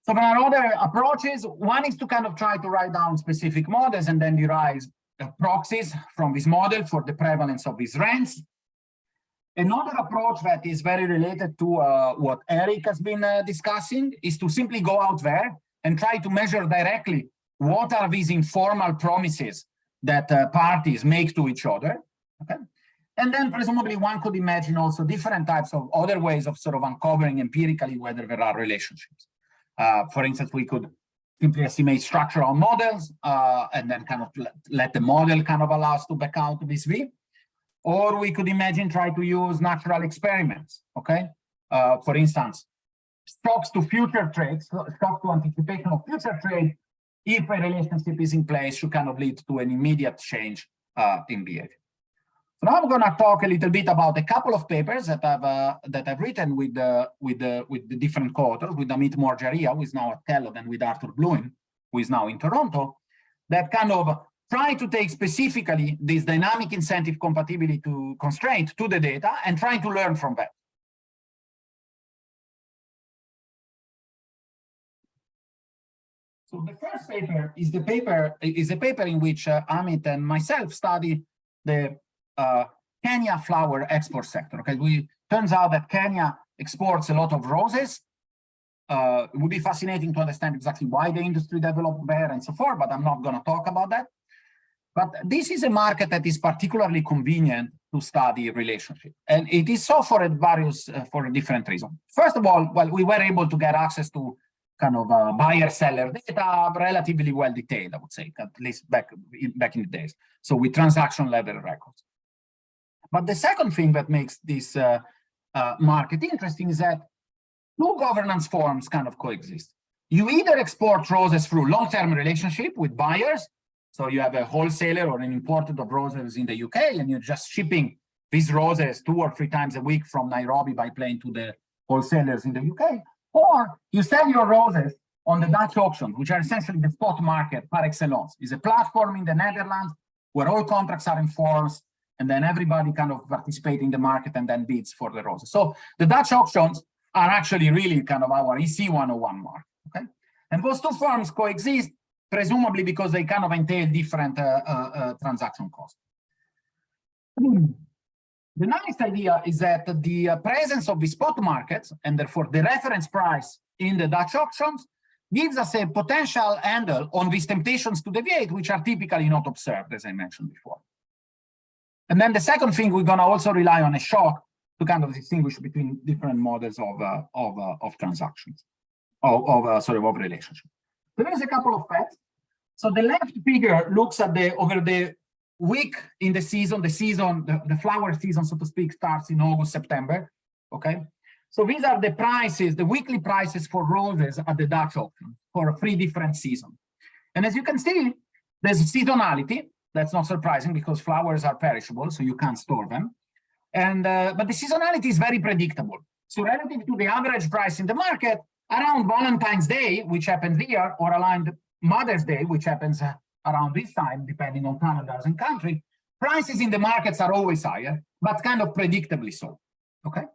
B: So there are other approaches. One is to kind of try to write down specific models and then derive proxies from this model for the prevalence of these rents. Another approach that is very related to what Eric has been discussing is to simply go out there and try to measure directly what are these informal promises that parties make to each other. Okay? And then presumably one could imagine also different types of other ways of sort of uncovering empirically whether there are relationships. For instance, we could simply estimate structural models and then kind of let the model kind of allow us to back out this V. Or we could imagine try to use natural experiments, okay? For instance, shocks to future trades, shock to anticipation of future trade, if a relationship is in place, should kind of lead to an immediate change in behavior. So now I'm going to talk a little bit about a couple of papers that I've written with the different co-authors, with Amit Morjaria, who is now at Kellogg, and with Arthur Bluin, who is now in Toronto, that kind of try to take specifically this dynamic incentive compatibility to constraint to the data and trying to learn from that. So the first paper is a paper in which Amit and myself study the Kenya flower export sector. Okay, turns out that Kenya exports a lot of roses. It would be fascinating to understand exactly why the industry developed there and so forth, but I'm not going to talk about that. But this is a market that is particularly convenient to study relationship, and it is so for for different reasons. First of all, well, we were able to get access to kind of buyer-seller data, relatively well detailed, I would say, at least back in the days. So with transaction-level records. But the second thing that makes this market interesting is that two governance forms kind of coexist. You either export roses through long-term relationship with buyers, so you have a wholesaler or an importer of roses in the UK, and you're just shipping these roses 2 or 3 times a week from Nairobi by plane to the wholesalers in the UK, or you sell your roses on the Dutch auctions, which are essentially the spot market par excellence. It's a platform in the Netherlands where all contracts are enforced, and then everybody kind of participates in the market and then bids for the roses. So the Dutch auctions are actually really kind of our EC 101 market, okay? And those two firms coexist, presumably because they kind of entail different transaction costs. The nice idea is that the presence of the spot markets, and therefore the reference price in the Dutch auctions, gives us a potential handle on these temptations to deviate, which are typically not observed, as I mentioned before. And then the second thing, we're going to also rely on a shock to kind of distinguish between different models of transactions, of relationship. There is a couple of facts. So the left figure looks at over the week in the season, the flower season, so to speak, starts in August, September, okay? So these are the prices, the weekly prices for roses at the Dutch auction for 3 different seasons. And as you can see, there's seasonality. That's not surprising because flowers are perishable, so you can't store them. And but the seasonality is very predictable. So relative to the average price in the market, around Valentine's Day, which happens here, or around Mother's Day, which happens around this time, depending on calendars and country, prices in the markets are always higher, but kind of predictably so, okay?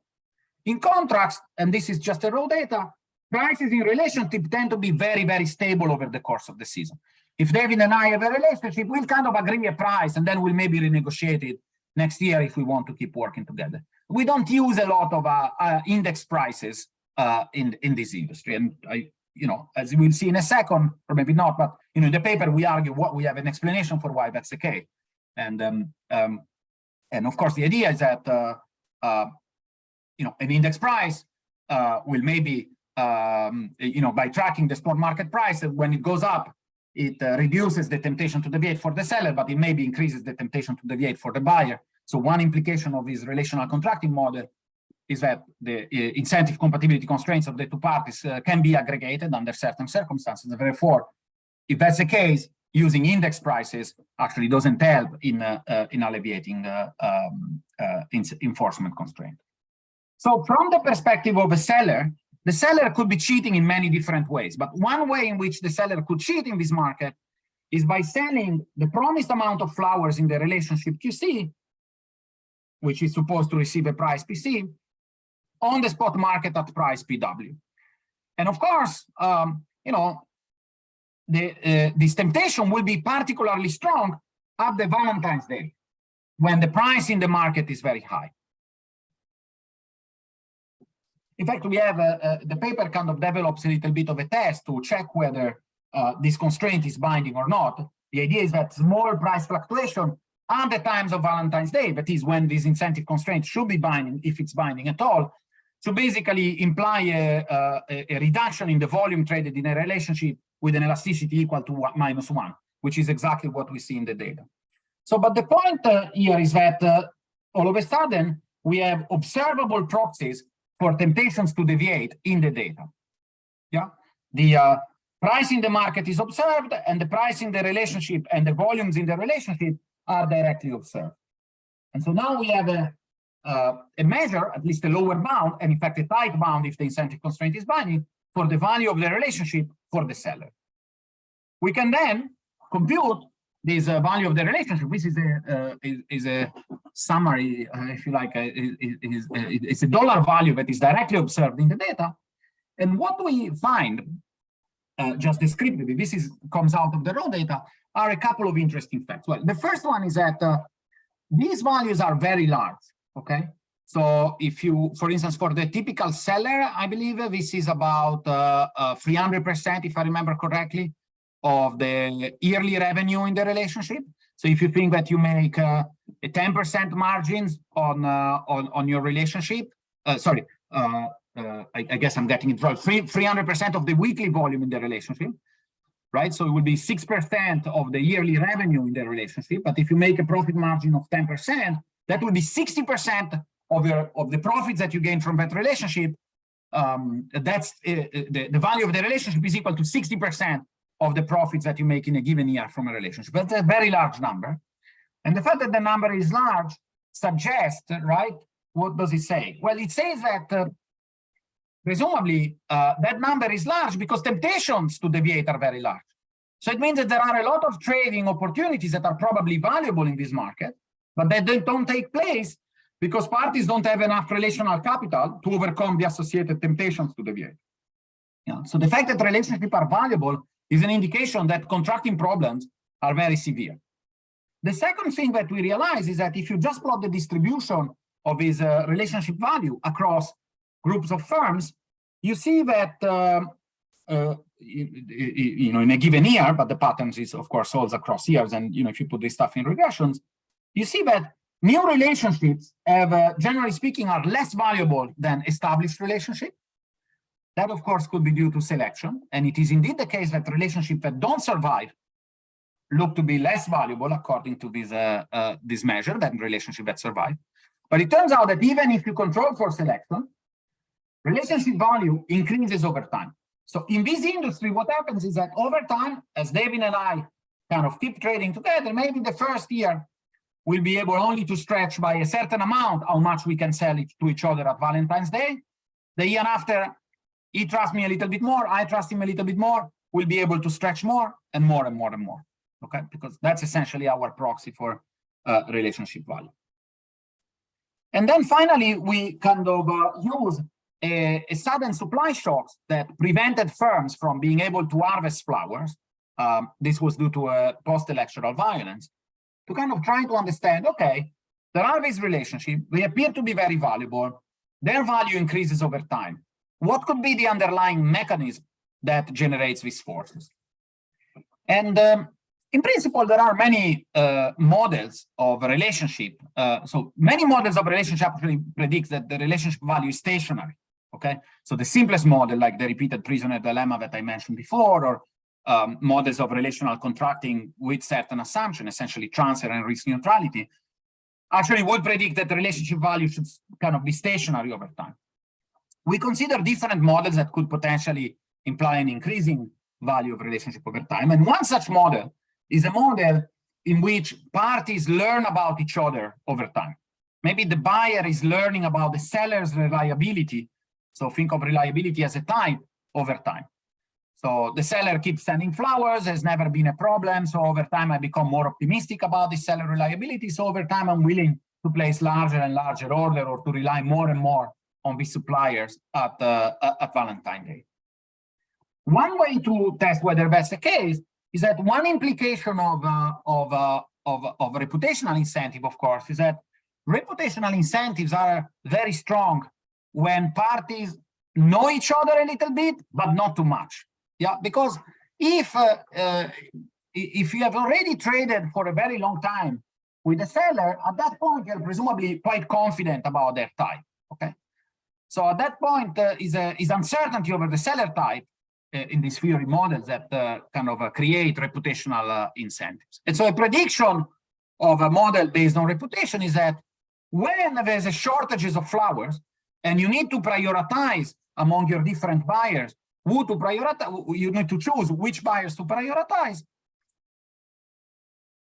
B: In contrast, and this is just the raw data, prices in relationship tend to be very, very stable over the course of the season. If David and I have a relationship, we'll kind of agree a price, and then we'll maybe renegotiate it next year if we want to keep working together. We don't use a lot of index prices in this industry. And as we'll see in a second, or maybe not, but in the paper we argue we have an explanation for why that's the case. And of course the idea is that an index price will maybe by tracking the spot market price, when it goes up, it reduces the temptation to deviate for the seller, but it maybe increases the temptation to deviate for the buyer. So one implication of this relational contracting model is that the incentive compatibility constraints of the two parties can be aggregated under certain circumstances. And therefore, if that's the case, using index prices actually doesn't help in alleviating enforcement constraint. So from the perspective of a seller, the seller could be cheating in many different ways. But one way in which the seller could cheat in this market is by selling the promised amount of flowers in the relationship QC, which is supposed to receive a price PC, on the spot market at price PW. And of course, this temptation will be particularly strong at the Valentine's Day, when the price in the market is very high. In fact, we have the paper kind of develops a little bit of a test to check whether this constraint is binding or not. The idea is that small price fluctuation at the times of Valentine's Day, that is when this incentive constraint should be binding, if it's binding at all, to basically imply a reduction in the volume traded in a relationship with an elasticity equal to -1, which is exactly what we see in the data. So, but the point here is that all of a sudden, we have observable proxies for temptations to deviate in the data. Yeah, the price in the market is observed, and the price in the relationship and the volumes in the relationship are directly observed. And so now we have a measure, at least a lower bound, and in fact a tight bound if the incentive constraint is binding, for the value of the relationship for the seller. We can then compute this value of the relationship. This is a summary, if you like. It's a dollar value that is directly observed in the data. And what we find, just descriptively, comes out of the raw data, are a couple of interesting facts. Well, the first one is that these values are very large, okay? So if you, for instance, for the typical seller, I believe this is about 300%, if I remember correctly, of the yearly revenue in the relationship. So if you think that you make a 10% margins on your relationship, I guess I'm getting it wrong, 300% of the weekly volume in the relationship, right? So it would be 6% of the yearly revenue in the relationship. But if you make a profit margin of 10%, that would be 60% of the profits that you gain from that relationship. That's the value of the relationship is equal to 60% of the profits that you make in a given year from a relationship. That's a very large number. And the fact that the number is large suggests, right, what does it say? Well, it says that presumably that number is large because temptations to deviate are very large. So it means that there are a lot of trading opportunities that are probably valuable in this market, but that they don't take place because parties don't have enough relational capital to overcome the associated temptations to deviate. Yeah. So the fact that relationships are valuable is an indication that contracting problems are very severe. The second thing that we realize is that if you just plot the distribution of this relationship value across groups of firms, you see that in a given year, but the patterns is of course holds across years, and if you put this stuff in regressions, you see that new relationships have, generally speaking, are less valuable than established relationships. That, of course, could be due to selection, and it is indeed the case that relationships that don't survive look to be less valuable according to this measure than relationships that survive. But it turns out that even if you control for selection, relationship value increases over time. So in this industry, what happens is that over time, as David and I kind of keep trading together, maybe the first year we'll be able only to stretch by a certain amount how much we can sell it to each other at Valentine's Day. The year after, he trusts me a little bit more, I trust him a little bit more, we'll be able to stretch more and more and more and more, okay? Because that's essentially our proxy for relationship value. And then finally, we kind of use a sudden supply shocks that prevented firms from being able to harvest flowers. This was due to a post-electoral violence, to kind of try to understand, okay, there are these relationships, they appear to be very valuable, their value increases over time. What could be the underlying mechanism that generates these forces? And in principle, there are many models of a relationship. So many models of relationship actually predict that the relationship value is stationary, okay? So the simplest model, like the repeated prisoner dilemma that I mentioned before, or models of relational contracting with certain assumption, essentially transfer and risk neutrality, actually would predict that the relationship value should kind of be stationary over time. We consider different models that could potentially imply an increasing value of relationship over time. And one such model is a model in which parties learn about each other over time. Maybe the buyer is learning about the seller's reliability. So think of reliability as a type over time. So the seller keeps sending flowers, has never been a problem. So over time, I become more optimistic about the seller reliability. So over time, I'm willing to place larger and larger order or to rely more and more on the suppliers at Valentine's Day. One way to test whether that's the case is that one implication of reputational incentive, of course, is that reputational incentives are very strong when parties know each other a little bit, but not too much. Yeah, because if you have already traded for a very long time with the seller, at that point, you're presumably quite confident about their type, okay? So at that point is uncertainty over the seller type in these theory models that kind of create reputational incentives. And so a prediction of a model based on reputation is that when there's a shortages of flowers and you need to prioritize among your different buyers, who to prioritize, you need to choose which buyers to prioritize.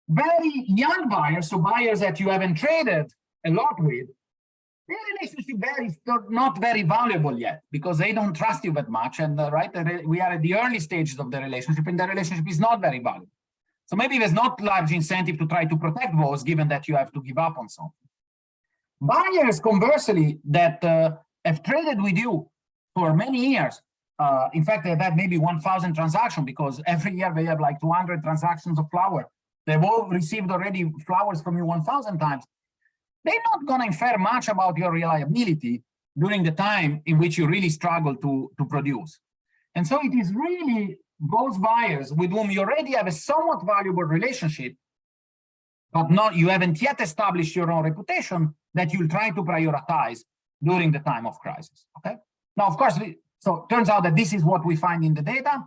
B: Very young buyers, so buyers that you haven't traded a lot with, their relationship is not very valuable yet because they don't trust you that much. And right, we are at the early stages of the relationship and the relationship is not very valuable. So maybe there's not large incentive to try to protect those given that you have to give up on something. Buyers, conversely, that have traded with you for many years, in fact, they've had maybe 1,000 transactions because every year they have like 200 transactions of flower. They've all received already flowers from you 1,000 times. They're not going to infer much about your reliability during the time in which you really struggle to produce. And so it is really those buyers with whom you already have a somewhat valuable relationship, but you haven't yet established your own reputation that you'll try to prioritize during the time of crisis, okay? Now, of course, so it turns out that this is what we find in the data.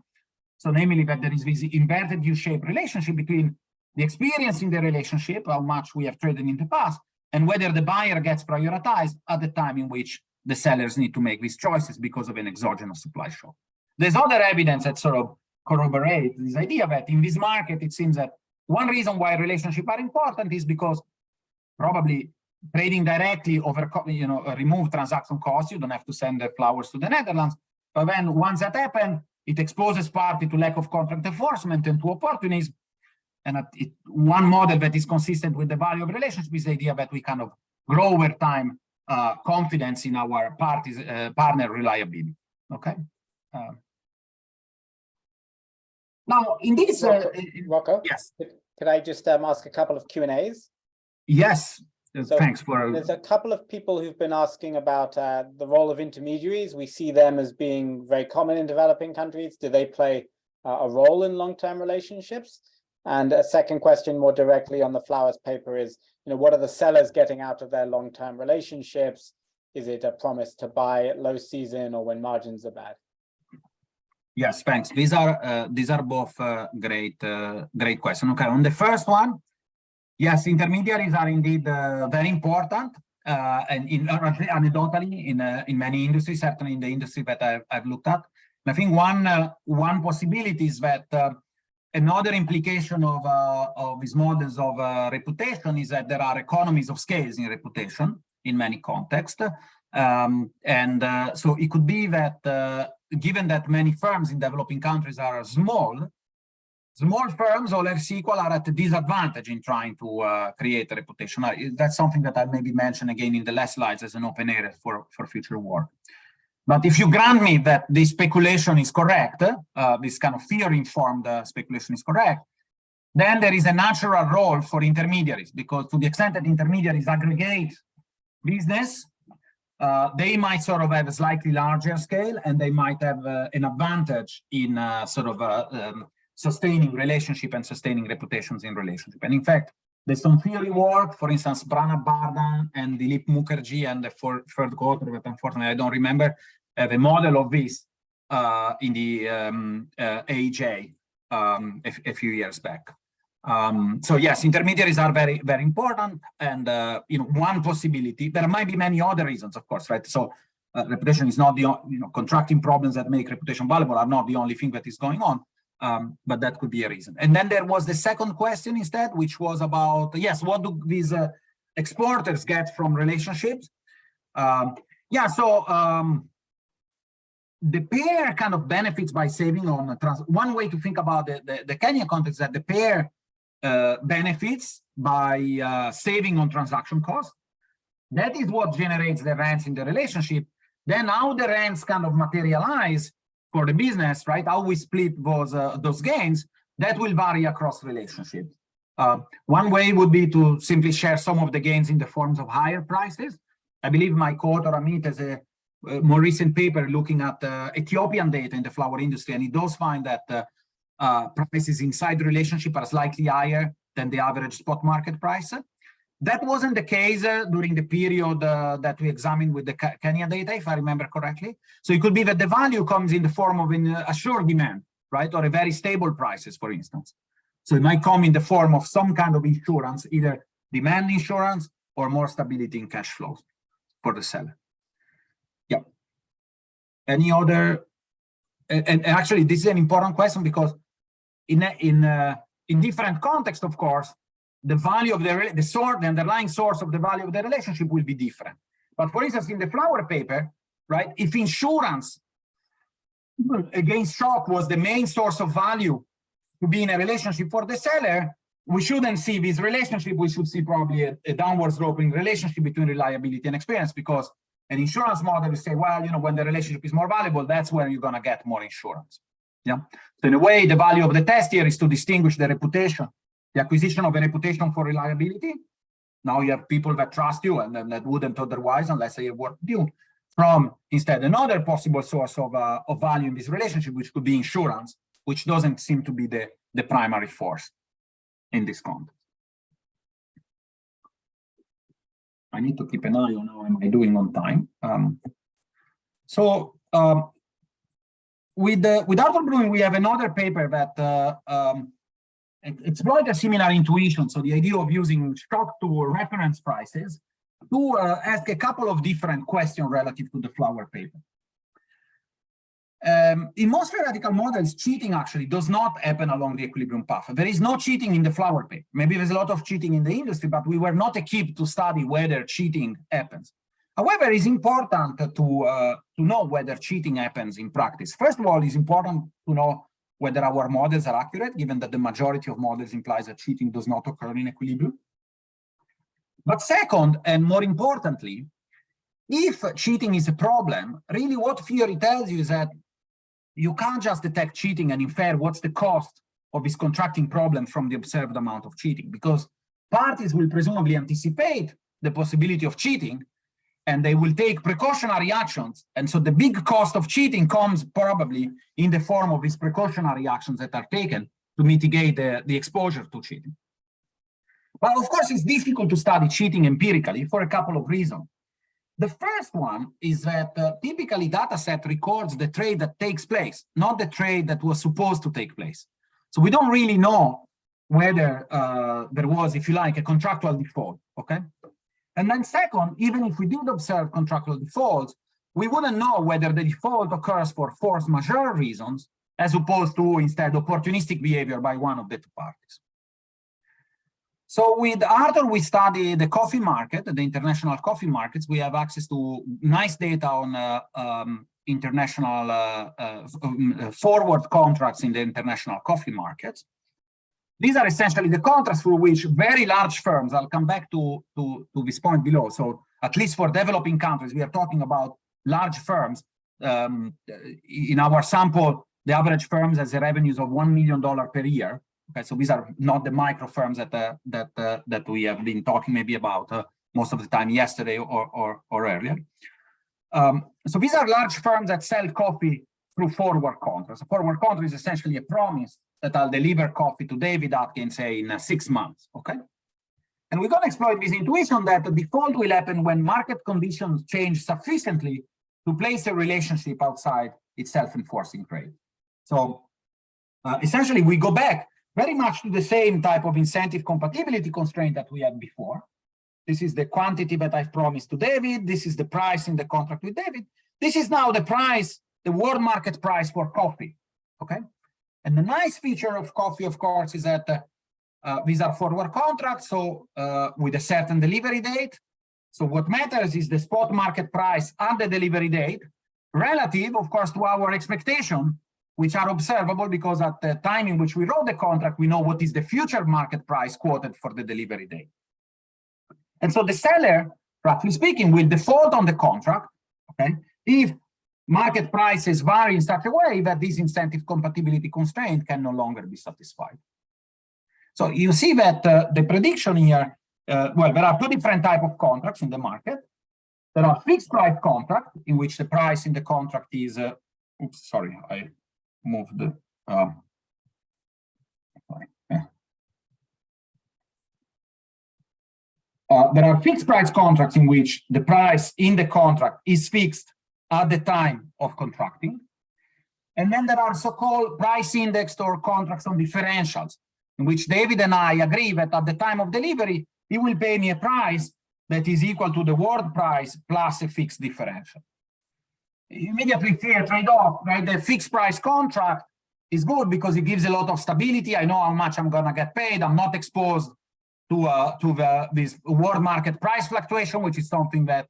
B: So namely that there is this inverted U-shaped relationship between the experience in the relationship, how much we have traded in the past, and whether the buyer gets prioritized at the time in which the sellers need to make these choices because of an exogenous supply shock. There's other evidence that sort of corroborates this idea that in this market, it seems that one reason why relationships are important is because probably trading directly over, remove transaction costs. You don't have to send the flowers to the Netherlands. But then once that happens, it exposes party to lack of contract enforcement and to opportunism. And one model that is consistent with the value of relationship is the idea that we kind of grow over time confidence in our partner reliability. Okay. Now, in this,
A: Rocco,
B: yes.
A: Could I just ask a couple of Q&As?
B: Yes.
A: So
B: thanks for.
A: There's a couple of people who've been asking about the role of intermediaries. We see them as being very common in developing countries. Do they play a role in long-term relationships? And a second question more directly on the flowers paper is, what are the sellers getting out of their long-term relationships? Is it a promise to buy at low season or when margins are bad?
B: Yes, thanks. These are both great questions. Okay, on the first one, yes, intermediaries are indeed very important, and anecdotally in many industries, certainly in the industry that I've looked at. And I think one possibility is that another implication of these models of reputation is that there are economies of scales in reputation in many contexts. So it could be that given that many firms in developing countries are small firms, all else equal, are at a disadvantage in trying to create a reputation. That's something that I'll maybe mention again in the last slides as an open area for future work. But if you grant me that this speculation is correct, this kind of theory-informed speculation is correct, then there is a natural role for intermediaries, because to the extent that intermediaries aggregate business, they might sort of have a slightly larger scale, and they might have an advantage in sustaining relationship and sustaining reputations in relationship. And in fact, there's some theory work, for instance, Pranab Bardhan and Dilip Mukherjee and the third co-author, but unfortunately I don't remember, have a model of this in the AJ a few years back. So yes, intermediaries are very, very important. And one possibility, there might be many other reasons, of course, right? So reputation is not the, contracting problems that make reputation valuable are not the only thing that is going on. But that could be a reason. And then there was the second question instead, which was about, yes, what do these exporters get from relationships? The pair kind of benefits by saving on one way to think about the Kenya context, that the pair benefits by saving on transaction costs. That is what generates the rents in the relationship. Then how the rents kind of materialize for the business, right? How we split those gains, that will vary across relationships. One way would be to simply share some of the gains in the forms of higher prices. I believe my co-author Amit has a more recent paper looking at Ethiopian data in the flower industry, and he does find that prices inside the relationship are slightly higher than the average spot market price. That wasn't the case during the period that we examined with the Kenya data, if I remember correctly. So it could be that the value comes in the form of an assured demand, right? Or a very stable prices, for instance. So it might come in the form of some kind of insurance, either demand insurance or more stability in cash flows for the seller. Yeah. Any other? And actually, this is an important question because in different contexts, of course, the value of the underlying source of the value of the relationship will be different. But for instance, in the flower paper, right, if insurance against shock was the main source of value to be in a relationship for the seller, we shouldn't see this relationship. We should see probably a downward sloping relationship between reliability and experience, because an insurance model will say, well, when the relationship is more valuable, that's where you're going to get more insurance. Yeah. So in a way, the value of the test here is to distinguish the reputation, the acquisition of a reputation for reliability. Now you have people that trust you and that wouldn't otherwise unless they work with you, from instead another possible source of value in this relationship, which could be insurance, which doesn't seem to be the primary force in this context. I need to keep an eye on how am I doing on time. With Arthur Bruin, we have another paper that exploit a similar intuition. So the idea of using shock to reference prices to ask a couple of different questions relative to the flower paper. In most theoretical models, cheating actually does not happen along the equilibrium path. There is no cheating in the flower paper. Maybe there's a lot of cheating in the industry, but we were not equipped to study whether cheating happens. However, it's important to know whether cheating happens in practice. First of all, it's important to know whether our models are accurate, given that the majority of models implies that cheating does not occur in equilibrium. But second, and more importantly, if cheating is a problem, really what theory tells you is that you can't just detect cheating and infer what's the cost of this contracting problem from the observed amount of cheating, because parties will presumably anticipate the possibility of cheating and they will take precautionary actions. And so the big cost of cheating comes probably in the form of these precautionary actions that are taken to mitigate the exposure to cheating. But of course, it's difficult to study cheating empirically for a couple of reasons. The first one is that typically data set records the trade that takes place, not the trade that was supposed to take place. So we don't really know whether there was, if you like, a contractual default, okay? And then second, even if we did observe contractual defaults, we wouldn't know whether the default occurs for force majeure reasons as opposed to instead opportunistic behavior by one of the two parties. So with Arthur, we study the coffee market, the international coffee markets. We have access to nice data on international forward contracts in the international coffee markets. These are essentially the contracts for which very large firms, I'll come back to this point below. So at least for developing countries, we are talking about large firms. In our sample, the average firms has revenues of $1 million per year. Okay, so these are not the micro firms that we have been talking maybe about most of the time yesterday or earlier. So these are large firms that sell coffee through forward contracts. A forward contract is essentially a promise that I'll deliver coffee to David Atkins, say, in 6 months, okay? And we're gonna exploit this intuition that the default will happen when market conditions change sufficiently to place a relationship outside its self-enforcing trade. So essentially, we go back very much to the same type of incentive compatibility constraint that we had before. This is the quantity that I've promised to David. This is the price in the contract with David. This is now the price, the world market price for coffee, okay? And the nice feature of coffee, of course, is that these are forward contracts, so with a certain delivery date. So what matters is the spot market price at the delivery date, relative, of course, to our expectation, which are observable because at the time in which we wrote the contract, we know what is the future market price quoted for the delivery date. And so the seller, roughly speaking, will default on the contract, okay, if market prices vary in such a way that this incentive compatibility constraint can no longer be satisfied. So you see that the prediction here, well, there are two different types of contracts in the market. There are fixed price contracts in which the price in the contract is, oops, sorry, I moved the, there are fixed price contracts in which the price in the contract is fixed at the time of contracting. And then there are so-called price indexed or contracts on differentials, in which David and I agree that at the time of delivery, he will pay me a price that is equal to the world price plus a fixed differential. You immediately see a trade-off, right? The fixed price contract is good because it gives a lot of stability. I know how much I'm gonna get paid. I'm not exposed to this world market price fluctuation, which is something that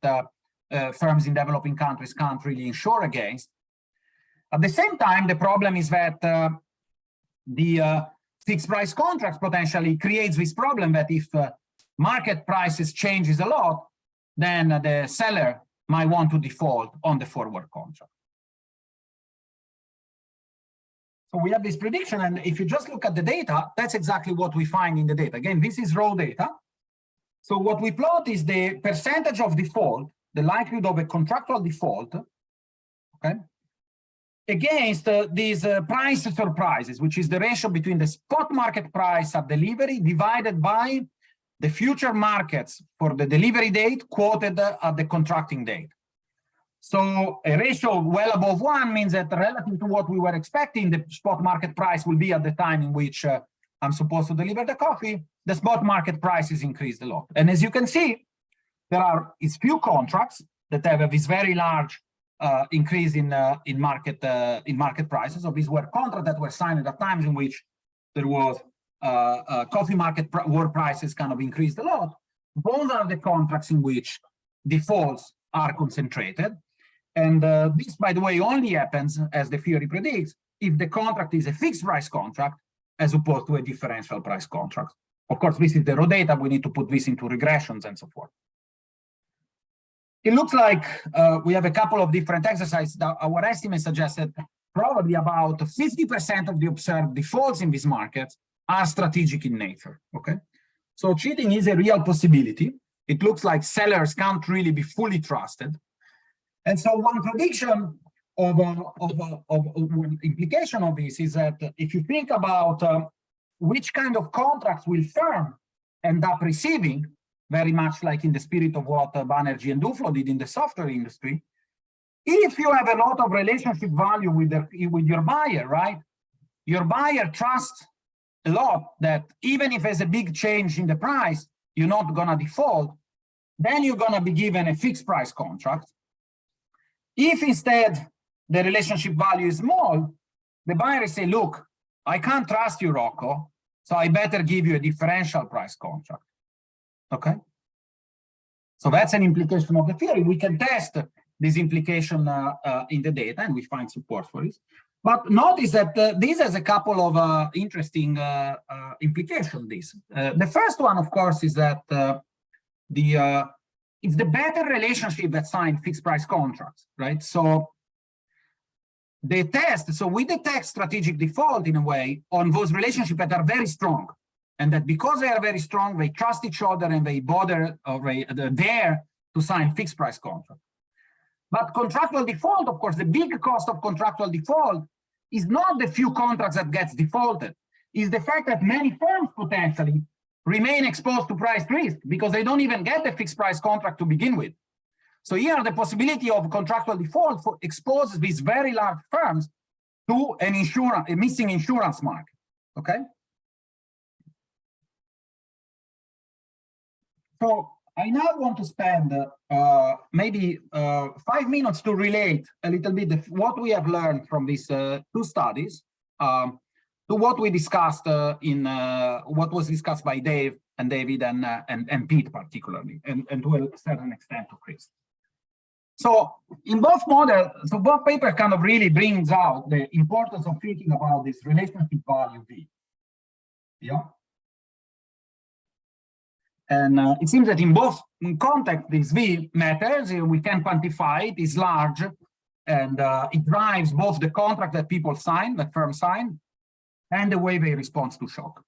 B: firms in developing countries can't really insure against. At the same time, the problem is that the fixed price contracts potentially creates this problem that if market prices changes a lot, then the seller might want to default on the forward contract. So we have this prediction, and if you just look at the data, that's exactly what we find in the data. Again, this is raw data. So what we plot is the percentage of default, the likelihood of a contractual default, okay, against these price surprises, which is the ratio between the spot market price at delivery divided by the future markets for the delivery date quoted at the contracting date. So a ratio well above 1 means that relative to what we were expecting, the spot market price will be at the time in which I'm supposed to deliver the coffee, the spot market price is increased a lot. And as you can see, there are few contracts that have this very large increase in market prices. So these were contracts that were signed at times in which there was coffee market world prices kind of increased a lot. Those are the contracts in which defaults are concentrated. And this, by the way, only happens, as the theory predicts, if the contract is a fixed price contract as opposed to a differential price contract. Of course, this is the raw data. We need to put this into regressions and so forth. It looks like we have a couple of different exercises. Our estimate suggests that probably about 50% of the observed defaults in these markets are strategic in nature, okay? So cheating is a real possibility. It looks like sellers can't really be fully trusted. And so one prediction of one implication of this is that if you think about which kind of contracts will firm end up receiving, very much like in the spirit of what Banerjee and Duflo did in the software industry, if you have a lot of relationship value with your buyer, right? Your buyer trusts a lot that even if there's a big change in the price, you're not gonna default, then you're gonna be given a fixed price contract. If instead the relationship value is small, the buyer say, look, I can't trust you, Rocco, so I better give you a differential price contract. Okay? So that's an implication of the theory. We can test this implication in the data, and we find support for it. But notice that this has a couple of interesting implications. The first one, of course, is that it's the better relationship that sign fixed price contracts, right? So they test, so we detect strategic default in a way on those relationships that are very strong. And that because they are very strong, they trust each other and they bother or they're there to sign fixed price contract. But contractual default, of course, the big cost of contractual default is not the few contracts that gets defaulted, is the fact that many firms potentially remain exposed to price risk because they don't even get the fixed price contract to begin with. So here the possibility of contractual default exposes these very large firms to a missing insurance market, okay? So I now want to spend maybe 5 minutes to relate a little bit what we have learned from these two studies to what we discussed what was discussed by Dave and David and Pete particularly, and to a certain extent to Chris. So in both models, so both papers kind of really brings out the importance of thinking about this relationship value V. Yeah. And it seems that in both contexts, this V matters. We can quantify it, is large, and it drives both the contract that people sign, that firms sign, and the way they respond to shock.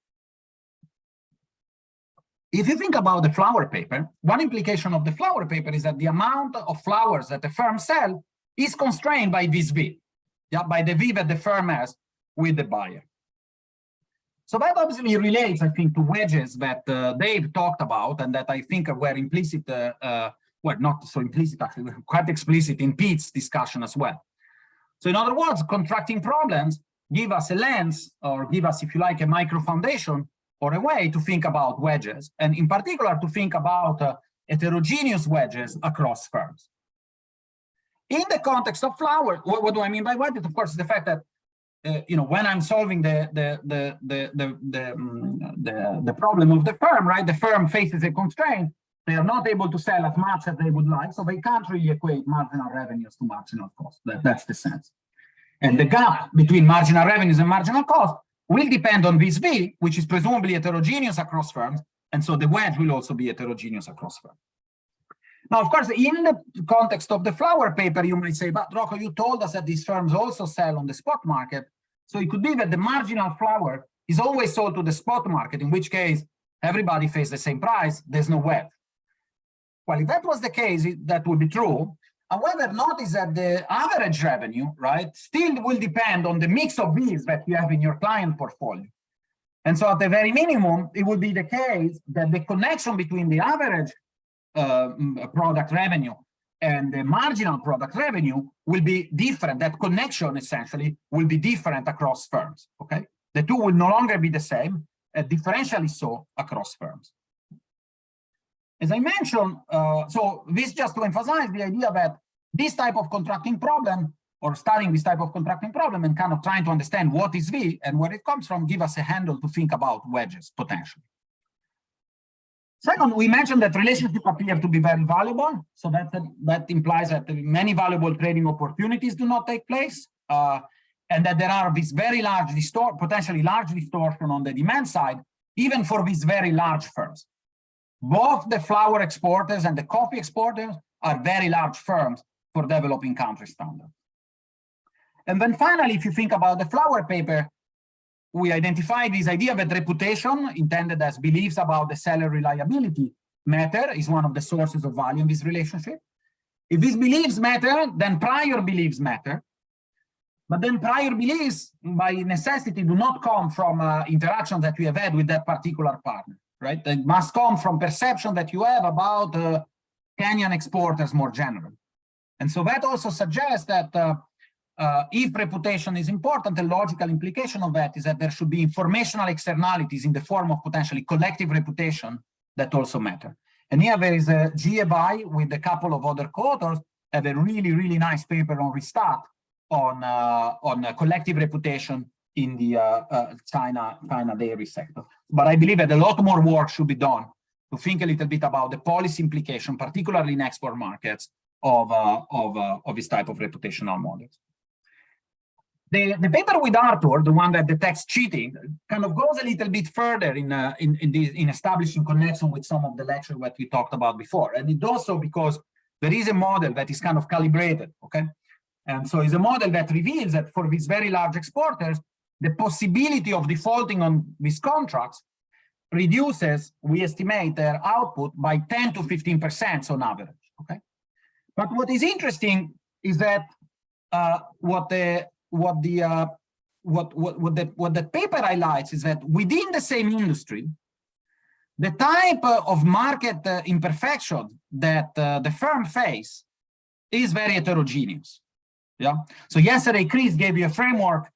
B: If you think about the flower paper, one implication of the flower paper is that the amount of flowers that the firm sells is constrained by this V, yeah, by the V that the firm has with the buyer. So that obviously relates, I think, to wedges that Dave talked about and that I think were implicit, well, not so implicit, actually, quite explicit in Pete's discussion as well. So in other words, contracting problems give us a lens, or give us, if you like, a micro foundation or a way to think about wedges, and in particular to think about heterogeneous wedges across firms. In the context of flowers, what do I mean by wedges? Of course, the fact that you know, when I'm solving the problem of the firm, right? The firm faces a constraint. They are not able to sell as much as they would like, so they can't really equate marginal revenues to marginal cost. That's the sense. And the gap between marginal revenues and marginal cost will depend on this V, which is presumably heterogeneous across firms, and so the wedge will also be heterogeneous across firms. Now, of course, in the context of the flower paper, you might say, but Rocco, you told us that these firms also sell on the spot market. So it could be that the marginal flower is always sold to the spot market, in which case everybody pays the same price, there's no wedge. Well, if that was the case, that would be true. However, notice that the average revenue, right, still will depend on the mix of V's that you have in your client portfolio. And so at the very minimum, it would be the case that the connection between the average product revenue and the marginal product revenue will be different. That connection essentially will be different across firms, okay? The two will no longer be the same, differentially so across firms. As I mentioned, so this just to emphasize the idea that this type of contracting problem, or studying this type of contracting problem and kind of trying to understand what is V and where it comes from, give us a handle to think about wedges potentially. Second, we mentioned that relationships appear to be very valuable. So that implies that many valuable trading opportunities do not take place, and that there are these very large, potentially large distortion on the demand side, even for these very large firms. Both the flower exporters and the coffee exporters are very large firms for developing country standards. And then finally, if you think about the flower paper, we identified this idea that reputation, intended as beliefs about the seller reliability, matter, is one of the sources of value in this relationship. If these beliefs matter, then prior beliefs matter. But then prior beliefs, by necessity, do not come from interactions that you have had with that particular partner, right? They must come from perception that you have about Kenyan exporters more generally. And so that also suggests that if reputation is important, the logical implication of that is that there should be informational externalities in the form of potentially collective reputation that also matter. And here there is a GABI with a couple of other co-authors, have a really, really nice paper on Restat on collective reputation in the China dairy sector. But I believe that a lot more work should be done to think a little bit about the policy implication, particularly in export markets, of this type of reputational models. The paper with Arthur, the one that detects cheating, kind of goes a little bit further in establishing connection with some of the lecture that we talked about before. And it does so because there is a model that is kind of calibrated, okay? And so it's a model that reveals that for these very large exporters, the possibility of defaulting on these contracts reduces, we estimate, their output by 10 to 15% on average, okay? But what is interesting is that what the paper highlights is that within the same industry, the type of market imperfection that the firm face is very heterogeneous. Yeah. So yesterday, Chris gave you a framework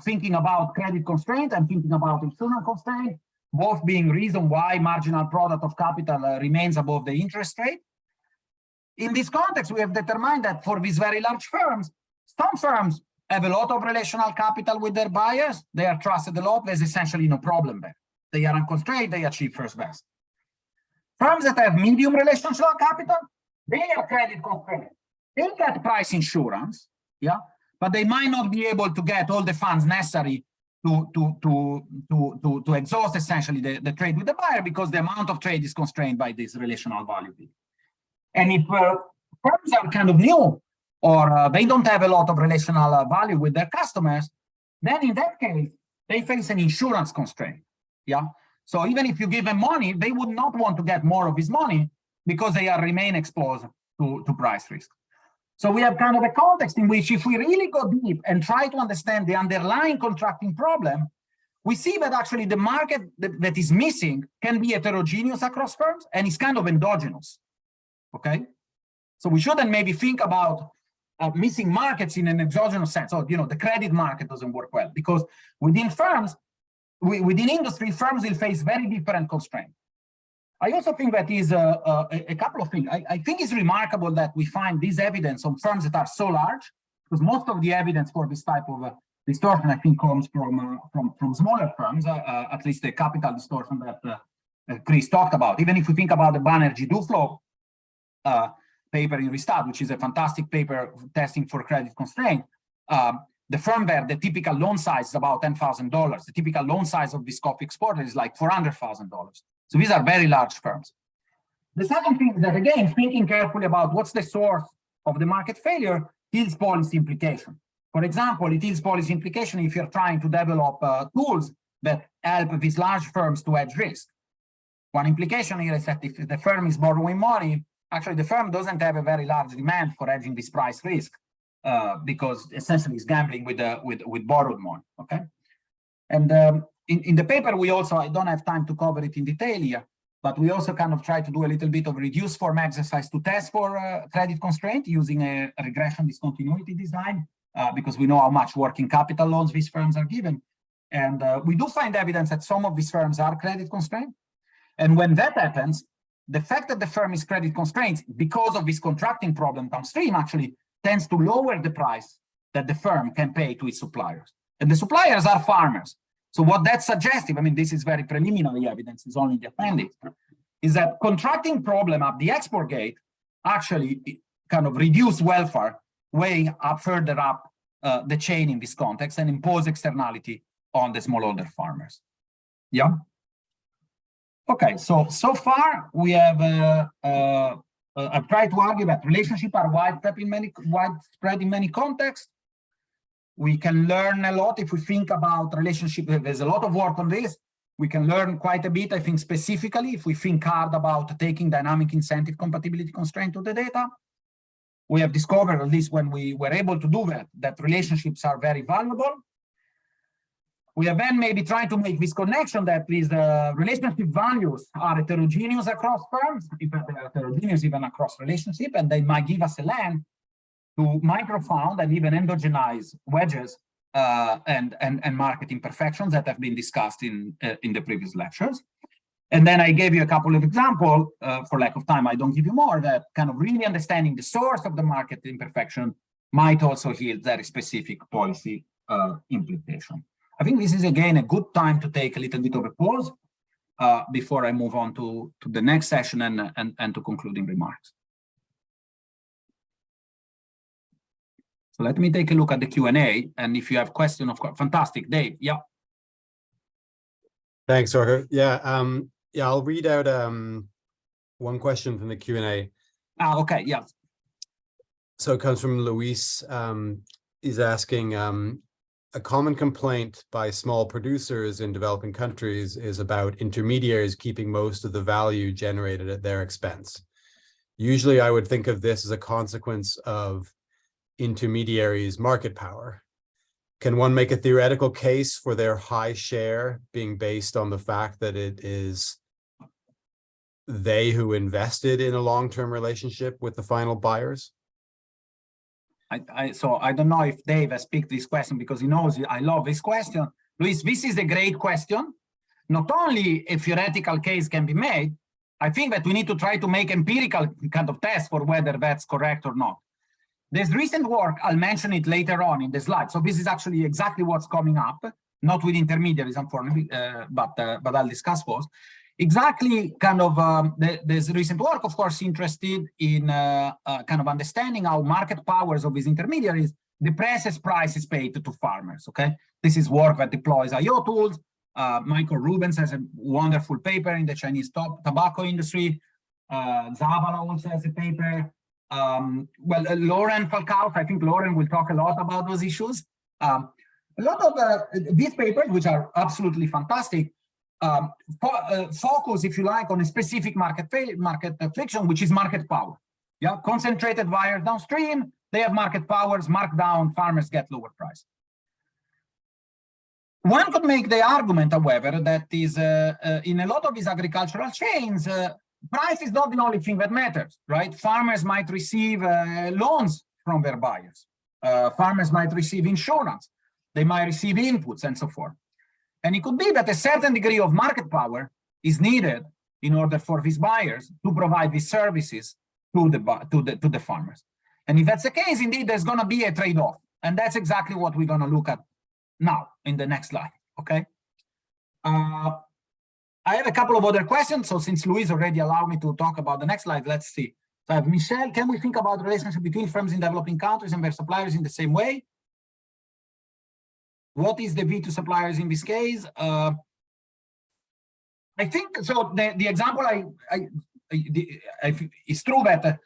B: thinking about credit constraint and thinking about insurance constraint, both being reason why marginal product of capital remains above the interest rate. In this context, we have determined that for these very large firms, some firms have a lot of relational capital with their buyers. They are trusted a lot. There's essentially no problem there. They are unconstrained. They achieve first best. Firms that have medium relational capital, they are credit constrained. They get price insurance, yeah, but they might not be able to get all the funds necessary to exhaust essentially the trade with the buyer because the amount of trade is constrained by this relational value. And if firms are kind of new or they don't have a lot of relational value with their customers, then in that case, they face an insurance constraint, yeah? So even if you give them money, they would not want to get more of this money because they remain exposed to price risk. So we have kind of a context in which if we really go deep and try to understand the underlying contracting problem, we see that actually the market that is missing can be heterogeneous across firms and it's kind of endogenous, okay? So we shouldn't maybe think about missing markets in an exogenous sense. So, you know, the credit market doesn't work well because within firms, within industry, firms will face very different constraints. I also think that is a couple of things. I think it's remarkable that we find this evidence on firms that are so large, because most of the evidence for this type of distortion, I think, comes from smaller firms, at least the capital distortion that Chris talked about. Even if we think about the Banerjee Duflo paper in Restart, which is a fantastic paper testing for credit constraint, the firm there, the typical loan size is about $10,000. The typical loan size of this coffee exporter is like $400,000. So these are very large firms. The second thing is that, again, thinking carefully about what's the source of the market failure is policy implication. For example, it is policy implication if you're trying to develop tools that help these large firms to hedge risk. One implication here is that if the firm is borrowing money, actually the firm doesn't have a very large demand for hedging this price risk because essentially it's gambling with borrowed money, okay? And in the paper, we also, I don't have time to cover it in detail here, but we also kind of try to do a little bit of reduced form exercise to test for credit constraint using a regression discontinuity design because we know how much working capital loans these firms are given. And we do find evidence that some of these firms are credit constrained. And when that happens, the fact that the firm is credit constrained because of this contracting problem downstream actually tends to lower the price that the firm can pay to its suppliers. And the suppliers are farmers. So what that suggests, I mean, this is very preliminary evidence, it's only the appendix, is that contracting problem at the export gate actually kind of reduce welfare way up further up the chain in this context and impose externality on the smallholder farmers. Yeah. Okay, so far we have I've tried to argue that relationships are widespread in many contexts. We can learn a lot if we think about relationship. There's a lot of work on this. We can learn quite a bit, I think, specifically if we think hard about taking dynamic incentive compatibility constraint to the data. We have discovered, at least when we were able to do that relationships are very valuable. We have then maybe tried to make this connection that these relationship values are heterogeneous across firms, in fact, they are heterogeneous even across relationship, and they might give us a land to microfound and even endogenize wedges and market imperfections that have been discussed in the previous lectures. And then I gave you a couple of examples. For lack of time, I don't give you more, that kind of really understanding the source of the market imperfection might also yield very specific policy implication. I think this is, again, a good time to take a little bit of a pause before I move on to the next session and to concluding remarks. So let me take a look at the Q&A, and if you have questions, of course, fantastic. Dave, yeah.
D: Thanks, Rocco. Yeah, I'll read out one question from the Q&A.
B: Okay, yeah.
D: So it comes from Luis. He's asking, a common complaint by small producers in developing countries is about intermediaries keeping most of the value generated at their expense. Usually I would think of this as a consequence of intermediaries' market power. Can one make a theoretical case for their high share being based on the fact that it is they who invested in a long-term relationship with the final buyers?
B: So I don't know if Dave has picked this question because he knows I love this question. Luis, this is a great question. Not only a theoretical case can be made, I think that we need to try to make empirical kind of tests for whether that's correct or not. There's recent work, I'll mention it later on in the slide. So this is actually exactly what's coming up, not with intermediaries, unfortunately, but I'll discuss both. Exactly, kind of, there's recent work, of course, interested in kind of understanding how market powers of these intermediaries depresses prices paid to farmers, okay? This is work that deploys IO tools. Michael Rubens has a wonderful paper in the Chinese tobacco industry. Zavala also has a paper. Well, Lauren Falcaut, I think Lauren will talk a lot about those issues. A lot of these papers, which are absolutely fantastic, focus, if you like, on a specific market friction, which is market power. Yeah, concentrated buyers downstream, they have market powers, marked down, farmers get lower price. One could make the argument, however, that is in a lot of these agricultural chains, price is not the only thing that matters, right? Farmers might receive loans from their buyers. Farmers might receive insurance. They might receive inputs and so forth. And it could be that a certain degree of market power is needed in order for these buyers to provide these services to the farmers. And if that's the case, indeed, there's going to be a trade-off. And that's exactly what we're going to look at now in the next slide, okay? I have a couple of other questions. So since Luis already allowed me to talk about the next slide, let's see. So I have Michelle, can we think about the relationship between firms in developing countries and their suppliers in the same way? What is the V to suppliers in this case? I think, so the example it's true that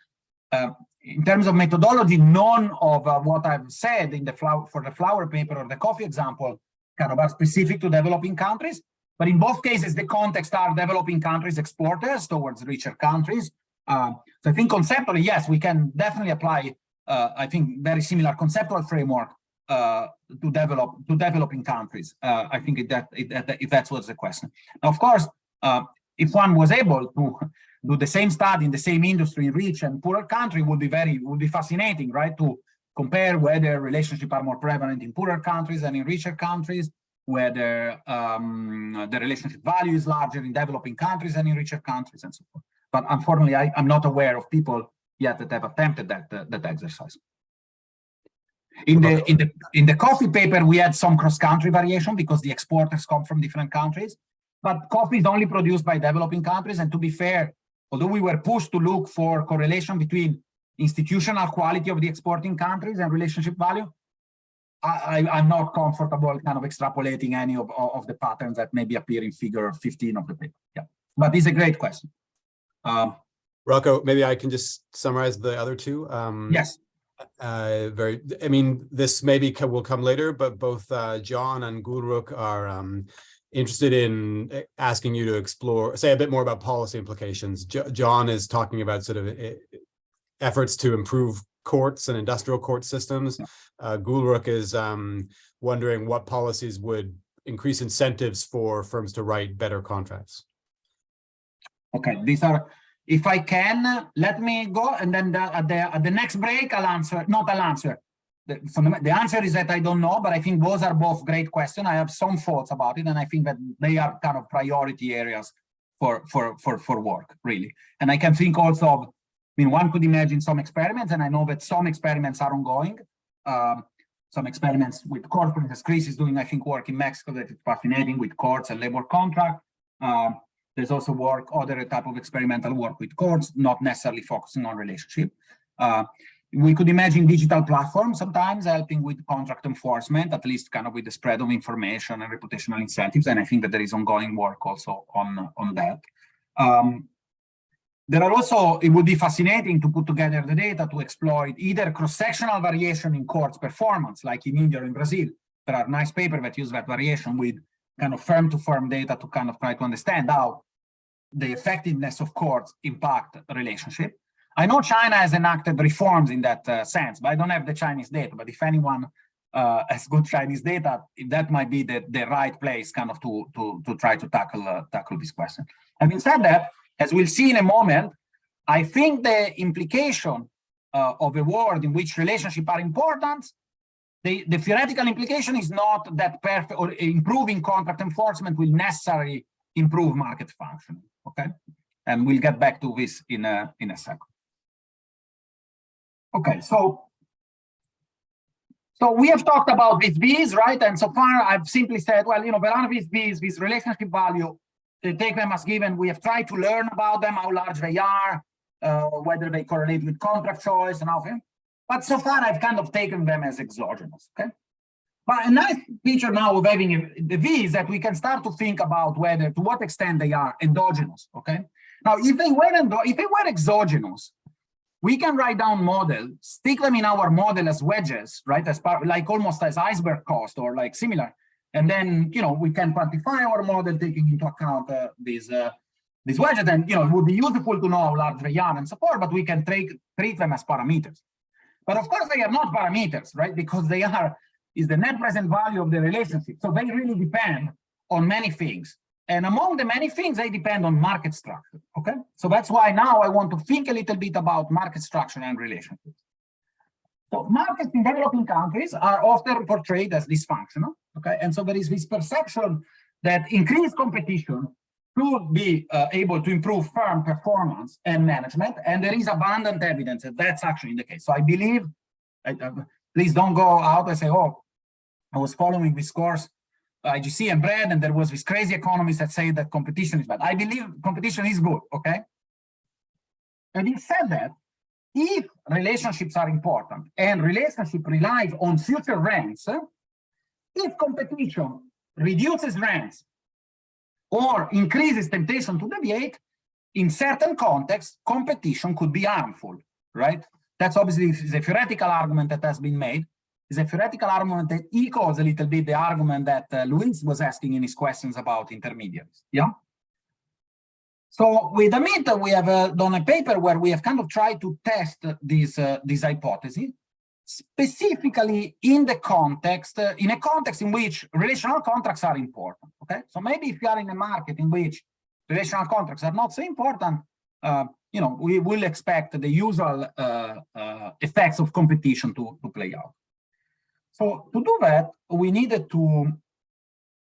B: in terms of methodology, none of what I've said in the flower paper or the coffee example kind of are specific to developing countries. But in both cases, the context are developing countries exporters towards richer countries. So I think conceptually, yes, we can definitely apply, I think, very similar conceptual framework to developing countries. I think if that was the question. Now, of course, if one was able to do the same study in the same industry in rich and poorer country, would be fascinating, right? To compare whether relationships are more prevalent in poorer countries than in richer countries, whether the relationship value is larger in developing countries than in richer countries, and so forth. But unfortunately, I'm not aware of people yet that have attempted that exercise. In the coffee paper, we had some cross-country variation because the exporters come from different countries. But coffee is only produced by developing countries. And to be fair, although we were pushed to look for correlation between institutional quality of the exporting countries and relationship value, I'm not comfortable kind of extrapolating any of the patterns that maybe appear in figure 15 of the paper. Yeah, but it's a great question.
D: Rocco, maybe I can just summarize the other two.
B: Yes.
D: I mean, this maybe will come later, but both John and Gulruk are interested in asking you to say a bit more about policy implications. John is talking about sort of efforts to improve courts and industrial court systems. Gulruk is wondering what policies would increase incentives for firms to write better contracts.
B: Okay, these are, if I can, let me go, and then at the next break, I'll answer. Not I'll answer. The answer is that I don't know, but I think those are both great questions. I have some thoughts about it, and I think that they are kind of priority areas for work, really. And I can think also of, I mean, one could imagine some experiments, and I know that some experiments are ongoing some experiments with courts. For instance, Chris is doing, I think, work in Mexico that is fascinating with courts and labor contract. There's also other type of experimental work with courts, not necessarily focusing on relationship. We could imagine digital platforms sometimes helping with contract enforcement, at least kind of with the spread of information and reputational incentives. And I think that there is ongoing work also on that. There are also, it would be fascinating to put together the data to exploit either cross-sectional variation in courts performance, like in India or in Brazil. There are nice papers that use that variation with kind of firm-to-firm data to kind of try to understand how the effectiveness of courts impact relationship. I know China has enacted reforms in that sense, but I don't have the Chinese data. But if anyone has good Chinese data, that might be the right place kind of to try to tackle this question. Having said that, as we'll see in a moment, I think the implication of a world in which relationships are important, the theoretical implication is not that perfect, or improving contract enforcement will necessarily improve market functioning. Okay, and we'll get back to this in a second. Okay, so we have talked about these Bs, right? And so far, I've simply said, well, there are these Bs, this relationship value, they take them as given. We have tried to learn about them, how large they are, whether they correlate with contract choice and all that. But so far, I've kind of taken them as exogenous, okay? But a nice feature now of having the V is that we can start to think about whether, to what extent they are endogenous, okay? Now, if they were exogenous, we can write down models, stick them in our model as wedges, right? As part, like almost as iceberg cost or like similar. And then, we can quantify our model taking into account these wedges. And, it would be useful to know how large they are and so forth, but we can treat them as parameters. But of course, they are not parameters, right? Because they is the net present value of the relationship. So they really depend on many things. And among the many things, they depend on market structure, okay? So that's why now I want to think a little bit about market structure and relationships. So markets in developing countries are often portrayed as dysfunctional, okay? And so there is this perception that increased competition could be able to improve firm performance and management, and there is abundant evidence that that's actually the case. So I believe, please don't go out and say, oh, I was following this course, IGC and BREAD, and there was this crazy economist that say that competition is bad. I believe competition is good, okay? Having said that, if relationships are important and relationship relies on future rents, if competition reduces rents or increases temptation to deviate, in certain contexts, competition could be harmful, right? That's obviously the theoretical argument that has been made. It's a theoretical argument that echoes a little bit the argument that Luis was asking in his questions about intermediaries, yeah? So with Amit, we have done a paper where we have kind of tried to test this hypothesis, specifically in the context, in a context in which relational contracts are important, okay? So maybe if you are in a market in which relational contracts are not so important, we will expect the usual effects of competition to play out. So to do that, we needed to,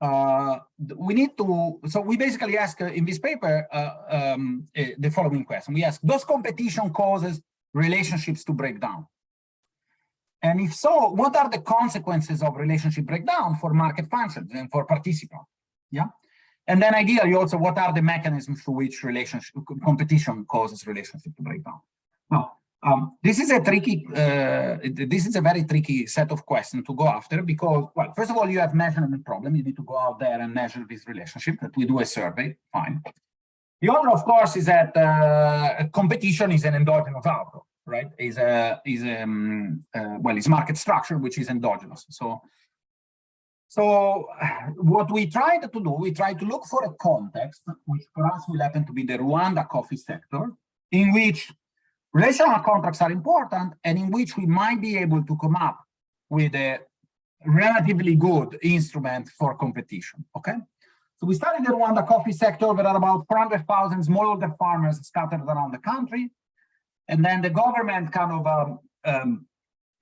B: so we basically ask in this paper the following question. We ask, does competition causes relationships to break down? And if so, what are the consequences of relationship breakdown for market functions and for participants? Yeah. And then ideally also, what are the mechanisms through which competition causes relationship to break down? Now, this is a very tricky set of questions to go after because, well, first of all, you have measurement problem. You need to go out there and measure this relationship. That we do a survey, fine. The other, of course, is that competition is an endogenous outcome, right? It's market structure, which is endogenous. So what we tried to do, we tried to look for a context, which for us will happen to be the Rwanda coffee sector, in which relational contracts are important and in which we might be able to come up with a relatively good instrument for competition, okay? So we studied the Rwanda coffee sector. There are about 400,000 smallholder farmers scattered around the country. And then the government kind of,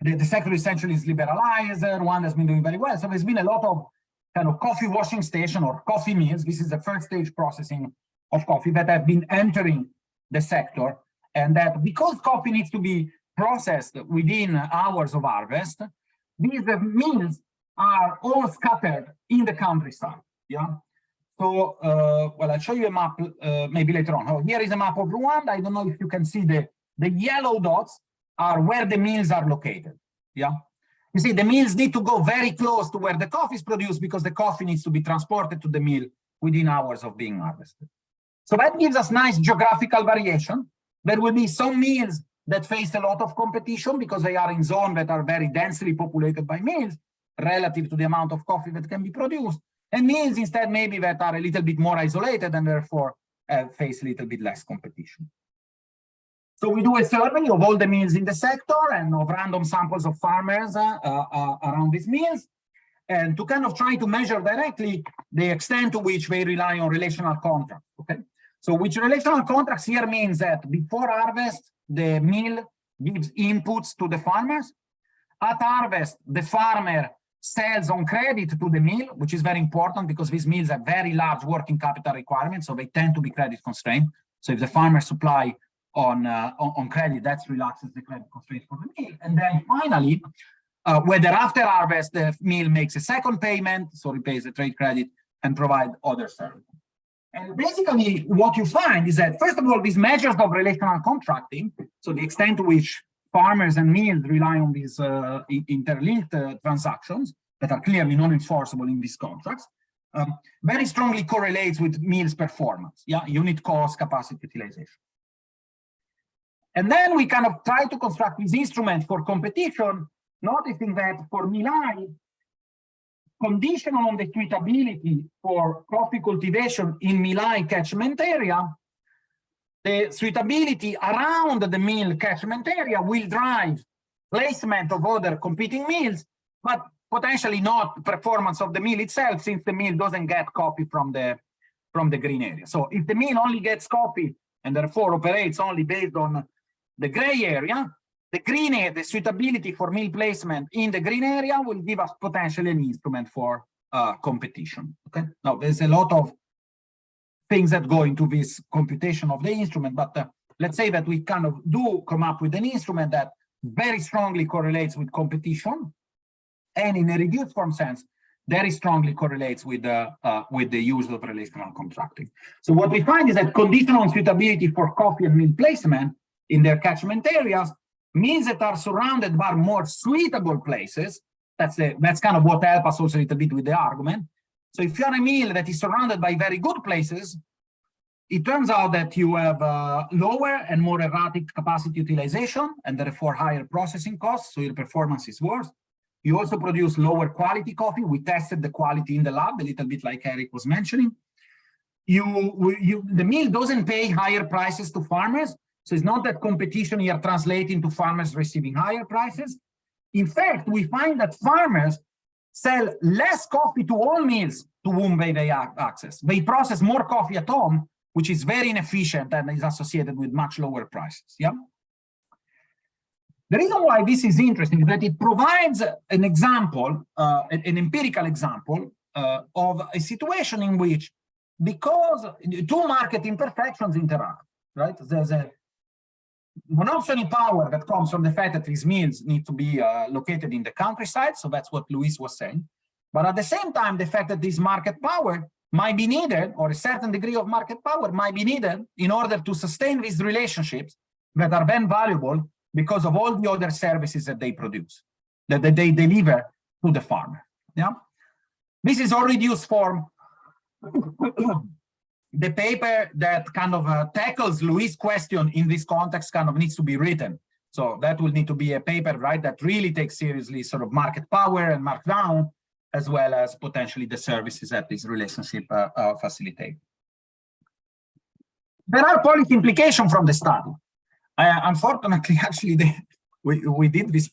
B: the sector essentially is liberalized. Rwanda has been doing very well. So there's been a lot of kind of coffee washing station or coffee mills. This is the first stage processing of coffee that have been entering the sector. And that because coffee needs to be processed within hours of harvest, these meals are all scattered in the countryside. Yeah. So, well, I'll show you a map maybe later on. Oh, here is a map of Rwanda. I don't know if you can see the yellow dots are where the mills are located. Yeah. You see, the mills need to go very close to where the coffee is produced because the coffee needs to be transported to the mill within hours of being harvested. So that gives us nice geographical variation. There will be some mills that face a lot of competition because they are in zones that are very densely populated by mills relative to the amount of coffee that can be produced. And mills instead maybe that are a little bit more isolated and therefore face a little bit less competition. So we do a survey of all the mills in the sector and of random samples of farmers around these mills, and to kind of try to measure directly the extent to which they rely on relational contracts. Okay, so which relational contracts here means that before harvest, the mill gives inputs to the farmers. At harvest, the farmer sells on credit to the mill, which is very important because these mills have very large working capital requirements, so they tend to be credit constrained. So if the farmer supply on credit, that relaxes the credit constraints for the mill. And then finally, whether after harvest, the mill makes a second payment, so repays the trade credit and provide other services. And basically what you find is that, first of all, these measures of relational contracting, so the extent to which farmers and mills rely on these interlinked transactions that are clearly non-enforceable in these contracts, very strongly correlates with mills' performance, yeah, unit cost, capacity utilization. And then we kind of try to construct this instrument for competition, noticing that for mill I, conditional on the suitability for coffee cultivation in mill I catchment area, the suitability around the mill catchment area will drive placement of other competing mills, but potentially not performance of the mill itself, since the mill doesn't get coffee from the green area. So if the mill only gets coffee and therefore operates only based on the gray area, the green area, the suitability for mill placement in the green area will give us potentially an instrument for competition. Okay. Now there's a lot of things that go into this computation of the instrument, but let's say that we kind of do come up with an instrument that very strongly correlates with competition, and in a reduced form sense, very strongly correlates with the use of relational contracting. So what we find is that conditional suitability for coffee and mill placement in their catchment areas means that are surrounded by more suitable places. That's kind of what helps us also a little bit with the argument. So if you're a mill that is surrounded by very good places, it turns out that you have lower and more erratic capacity utilization and therefore higher processing costs, so your performance is worse. You also produce lower quality coffee. We tested the quality in the lab, a little bit like Eric was mentioning. The mill doesn't pay higher prices to farmers, so it's not that competition here translates into farmers receiving higher prices. In fact, we find that farmers sell less coffee to all mills to whom they have access. They process more coffee at home, which is very inefficient and is associated with much lower prices. Yeah. The reason why this is interesting is that it provides an example, an empirical example of a situation in which, because two market imperfections interact, right? There's a monopoly power that comes from the fact that these mills need to be located in the countryside, so that's what Luis was saying. But at the same time, the fact that this market power might be needed, or a certain degree of market power might be needed in order to sustain these relationships that are then valuable because of all the other services that they produce, that they deliver to the farmer. Yeah, this is all reduced form. The paper that kind of tackles Luis' question in this context kind of needs to be written. So that will need to be a paper, right, that really takes seriously sort of market power and markdown, as well as potentially the services that this relationship facilitate. There are policy implications from the study. Unfortunately, actually, we did this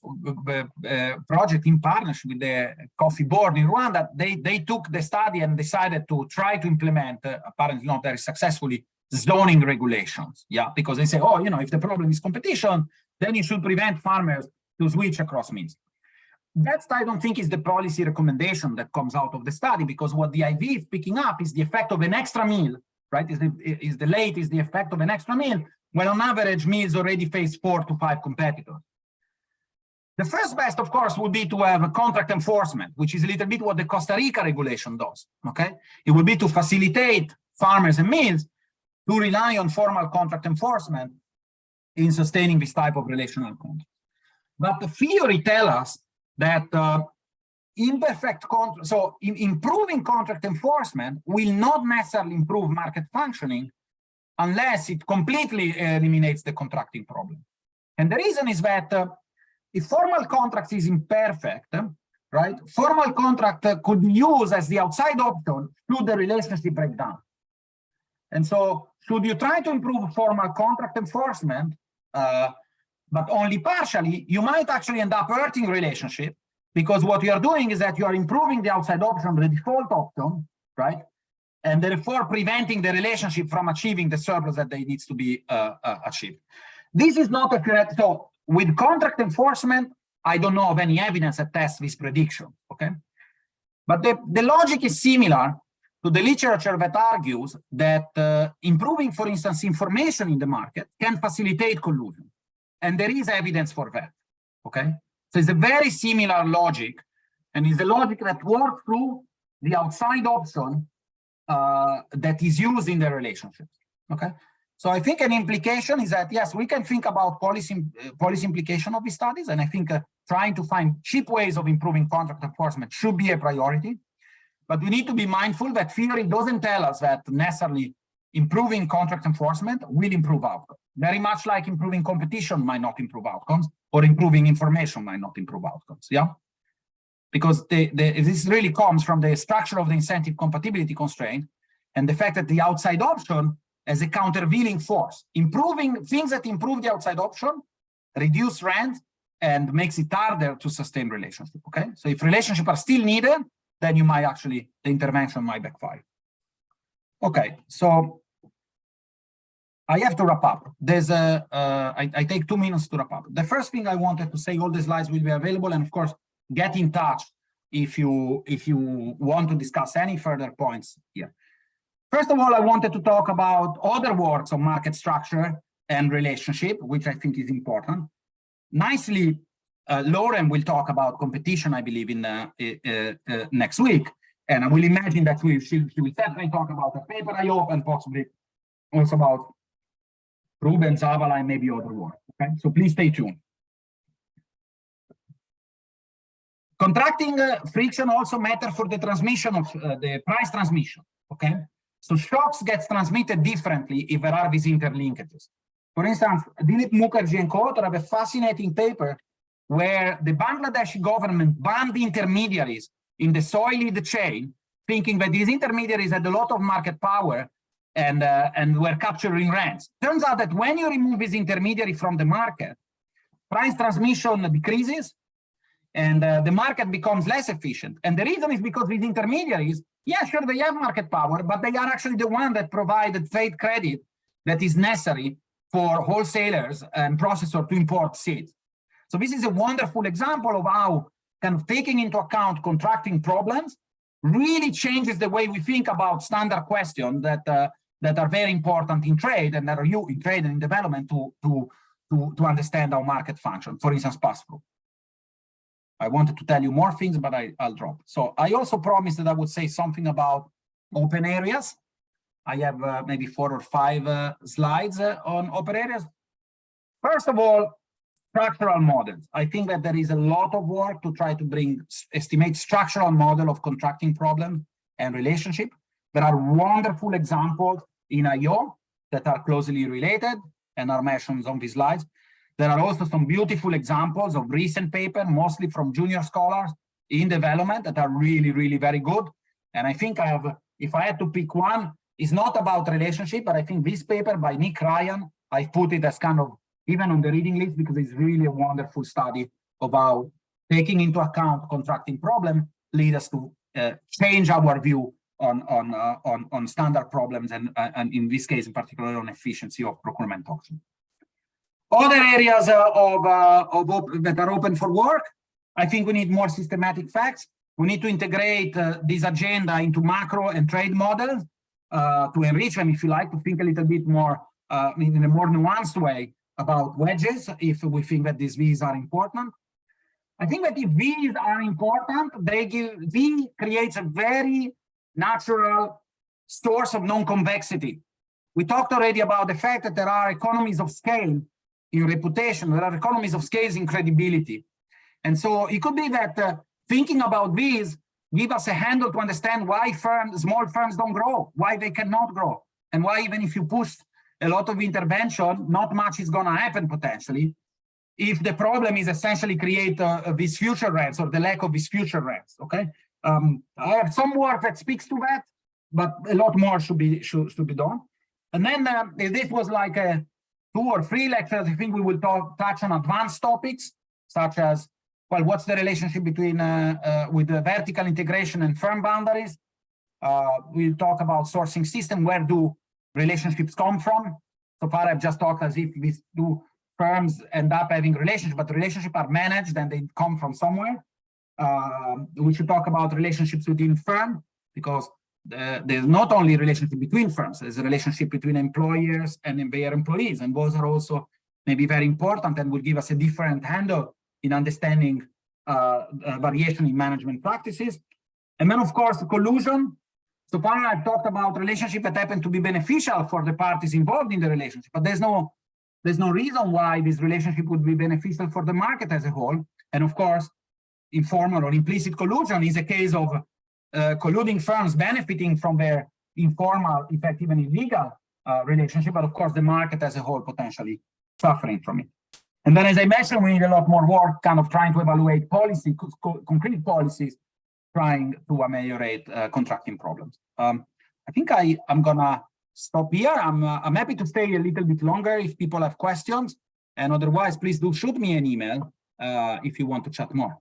B: project in partnership with the Coffee Board in Rwanda. They took the study and decided to try to implement, apparently not very successfully, zoning regulations. Yeah, because they say, oh, you know, if the problem is competition, then you should prevent farmers to switch across mills. That, I don't think, is the policy recommendation that comes out of the study, because what the IV is picking up is the effect of an extra mill, right? Is the effect of an extra mill, when on average mills already face 4 to 5 competitors. The first best, of course, would be to have a contract enforcement, which is a little bit what the Costa Rica regulation does, okay? It would be to facilitate farmers and mills to rely on formal contract enforcement in sustaining this type of relational contract. But the theory tells us that imperfect contract, so improving contract enforcement will not necessarily improve market functioning unless it completely eliminates the contracting problem. And the reason is that if formal contract is imperfect, right, formal contract could be used as the outside option should the relationship break down. And so should you try to improve formal contract enforcement, but only partially, you might actually end up hurting relationship, because what you are doing is that you are improving the outside option, the default option, right? And therefore preventing the relationship from achieving the surplus that they needs to be achieved. This is not a correct, so with contract enforcement, I don't know of any evidence that tests this prediction, okay? But the logic is similar to the literature that argues that improving, for instance, information in the market can facilitate collusion. And there is evidence for that, okay? So it's a very similar logic, and it's the logic that works through the outside option that is used in the relationships, okay? So I think an implication is that, yes, we can think about policy implication of these studies, and I think trying to find cheap ways of improving contract enforcement should be a priority. But we need to be mindful that theory doesn't tell us that necessarily improving contract enforcement will improve outcomes. Very much like improving competition might not improve outcomes, or improving information might not improve outcomes, yeah? Because this really comes from the structure of the incentive compatibility constraint and the fact that the outside option as a countervailing force, improving things that improve the outside option, reduce rent, and makes it harder to sustain relationship, okay? So if relationships are still needed, then you might actually, the intervention might backfire. Okay, so I have to wrap up. There's I take 2 minutes to wrap up. The first thing I wanted to say, all the slides will be available, and of course, get in touch if you want to discuss any further points here. First of all, I wanted to talk about other works on market structure and relationship, which I think is important. Nicely, Lauren will talk about competition, I believe, in next week. And I will imagine that she will certainly talk about a paper, I hope, and possibly also about Ruben, Zavala, and maybe other work, okay? So please stay tuned. Contracting friction also matter for the transmission of the price transmission, okay? So shocks gets transmitted differently if there are these interlinkages. For instance, Dilip Mukherjee and co-author have a fascinating paper where the Bangladeshi government banned intermediaries in the soy lead chain, thinking that these intermediaries had a lot of market power and were capturing rents. Turns out that when you remove these intermediaries from the market, price transmission decreases and the market becomes less efficient. And the reason is because these intermediaries, yeah, sure, they have market power, but they are actually the one that provide the trade credit that is necessary for wholesalers and processors to import seeds. So this is a wonderful example of how kind of taking into account contracting problems really changes the way we think about standard questions that are very important in trade and that are in trade and in development to understand how market function. For instance, pass-through. I wanted to tell you more things, but I'll drop. So I also promised that I would say something about open areas. I have maybe 4 or 5 slides on open areas. First of all, structural models. I think that there is a lot of work to try to estimate structural model of contracting problem and relationship. There are wonderful examples in IO that are closely related and are mentioned on these slides. There are also some beautiful examples of recent paper, mostly from junior scholars in development, that are really, really very good. And I think if I had to pick one, it's not about relationship, but I think this paper by Nick Ryan, I put it as kind of even on the reading list because it's really a wonderful study of how taking into account contracting problem lead us to change our view on standard problems and in this case in particular on efficiency of procurement auction. Other areas that are open for work, I think we need more systematic facts. We need to integrate this agenda into macro and trade models to enrich them, if you like, to think a little bit more in a more nuanced way about wedges, if we think that these V's are important. I think that if V's are important, V creates a very natural source of non-convexity. We talked already about the fact that there are economies of scale in reputation, there are economies of scale in credibility. And so it could be that thinking about V's give us a handle to understand why small firms don't grow, why they cannot grow, and why even if you push a lot of intervention, not much is gonna happen potentially, if the problem is essentially create these future rents or the lack of these future rents, okay? I have some work that speaks to that, but a lot more should be done. And then this was like 2 or 3 lectures. I think we will touch on advanced topics, such as, well, what's the relationship between with the vertical integration and firm boundaries? We'll talk about sourcing system, where do relationships come from? So far, I've just talked as if these 2 firms end up having relationships, but relationships are managed and they come from somewhere. We should talk about relationships within firm, because there's not only a relationship between firms, there's a relationship between employers and their employees, and those are also maybe very important and will give us a different handle in understanding variation in management practices. And then, of course, collusion. So far, I've talked about relationships that happen to be beneficial for the parties involved in the relationship, but there's no reason why this relationship would be beneficial for the market as a whole. And of course, informal or implicit collusion is a case of colluding firms benefiting from their informal, in fact, even illegal relationship, but of course, the market as a whole potentially suffering from it. And then, as I mentioned, we need a lot more work kind of trying to evaluate policy, concrete policies, trying to ameliorate contracting problems. I think I'm gonna stop here. I'm happy to stay a little bit longer if people have questions, and otherwise, please do shoot me an email if you want to chat more.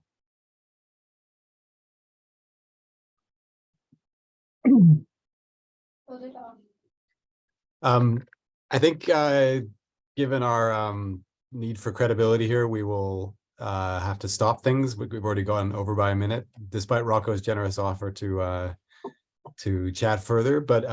D: I think given our need for credibility here, we will have to stop things. We've already gone over by a minute, despite Rocco's generous offer to chat further. But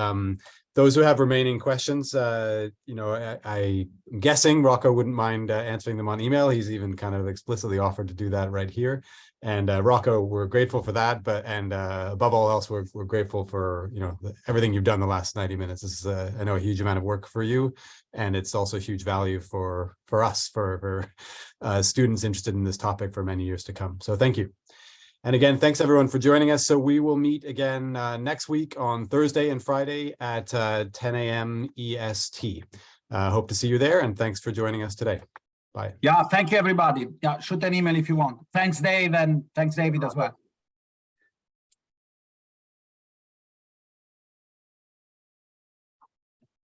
D: those who have remaining questions, you know, I'm guessing Rocco wouldn't mind answering them on email. He's even kind of explicitly offered to do that right here. And Rocco, we're grateful for that. And above all else, we're grateful for, you know, everything you've done the last 90 minutes. This is, I know, a huge amount of work for you, and it's also huge value for us, for students interested in this topic for many years to come. So thank you. And again, thanks everyone for joining us. So we will meet again next week on Thursday and Friday at 10 a.m. EST. Hope to see you there, and thanks for joining us today. Bye.
B: Yeah, thank you, everybody. Yeah, shoot an email if you want. Thanks, Dave, and thanks, David, as well.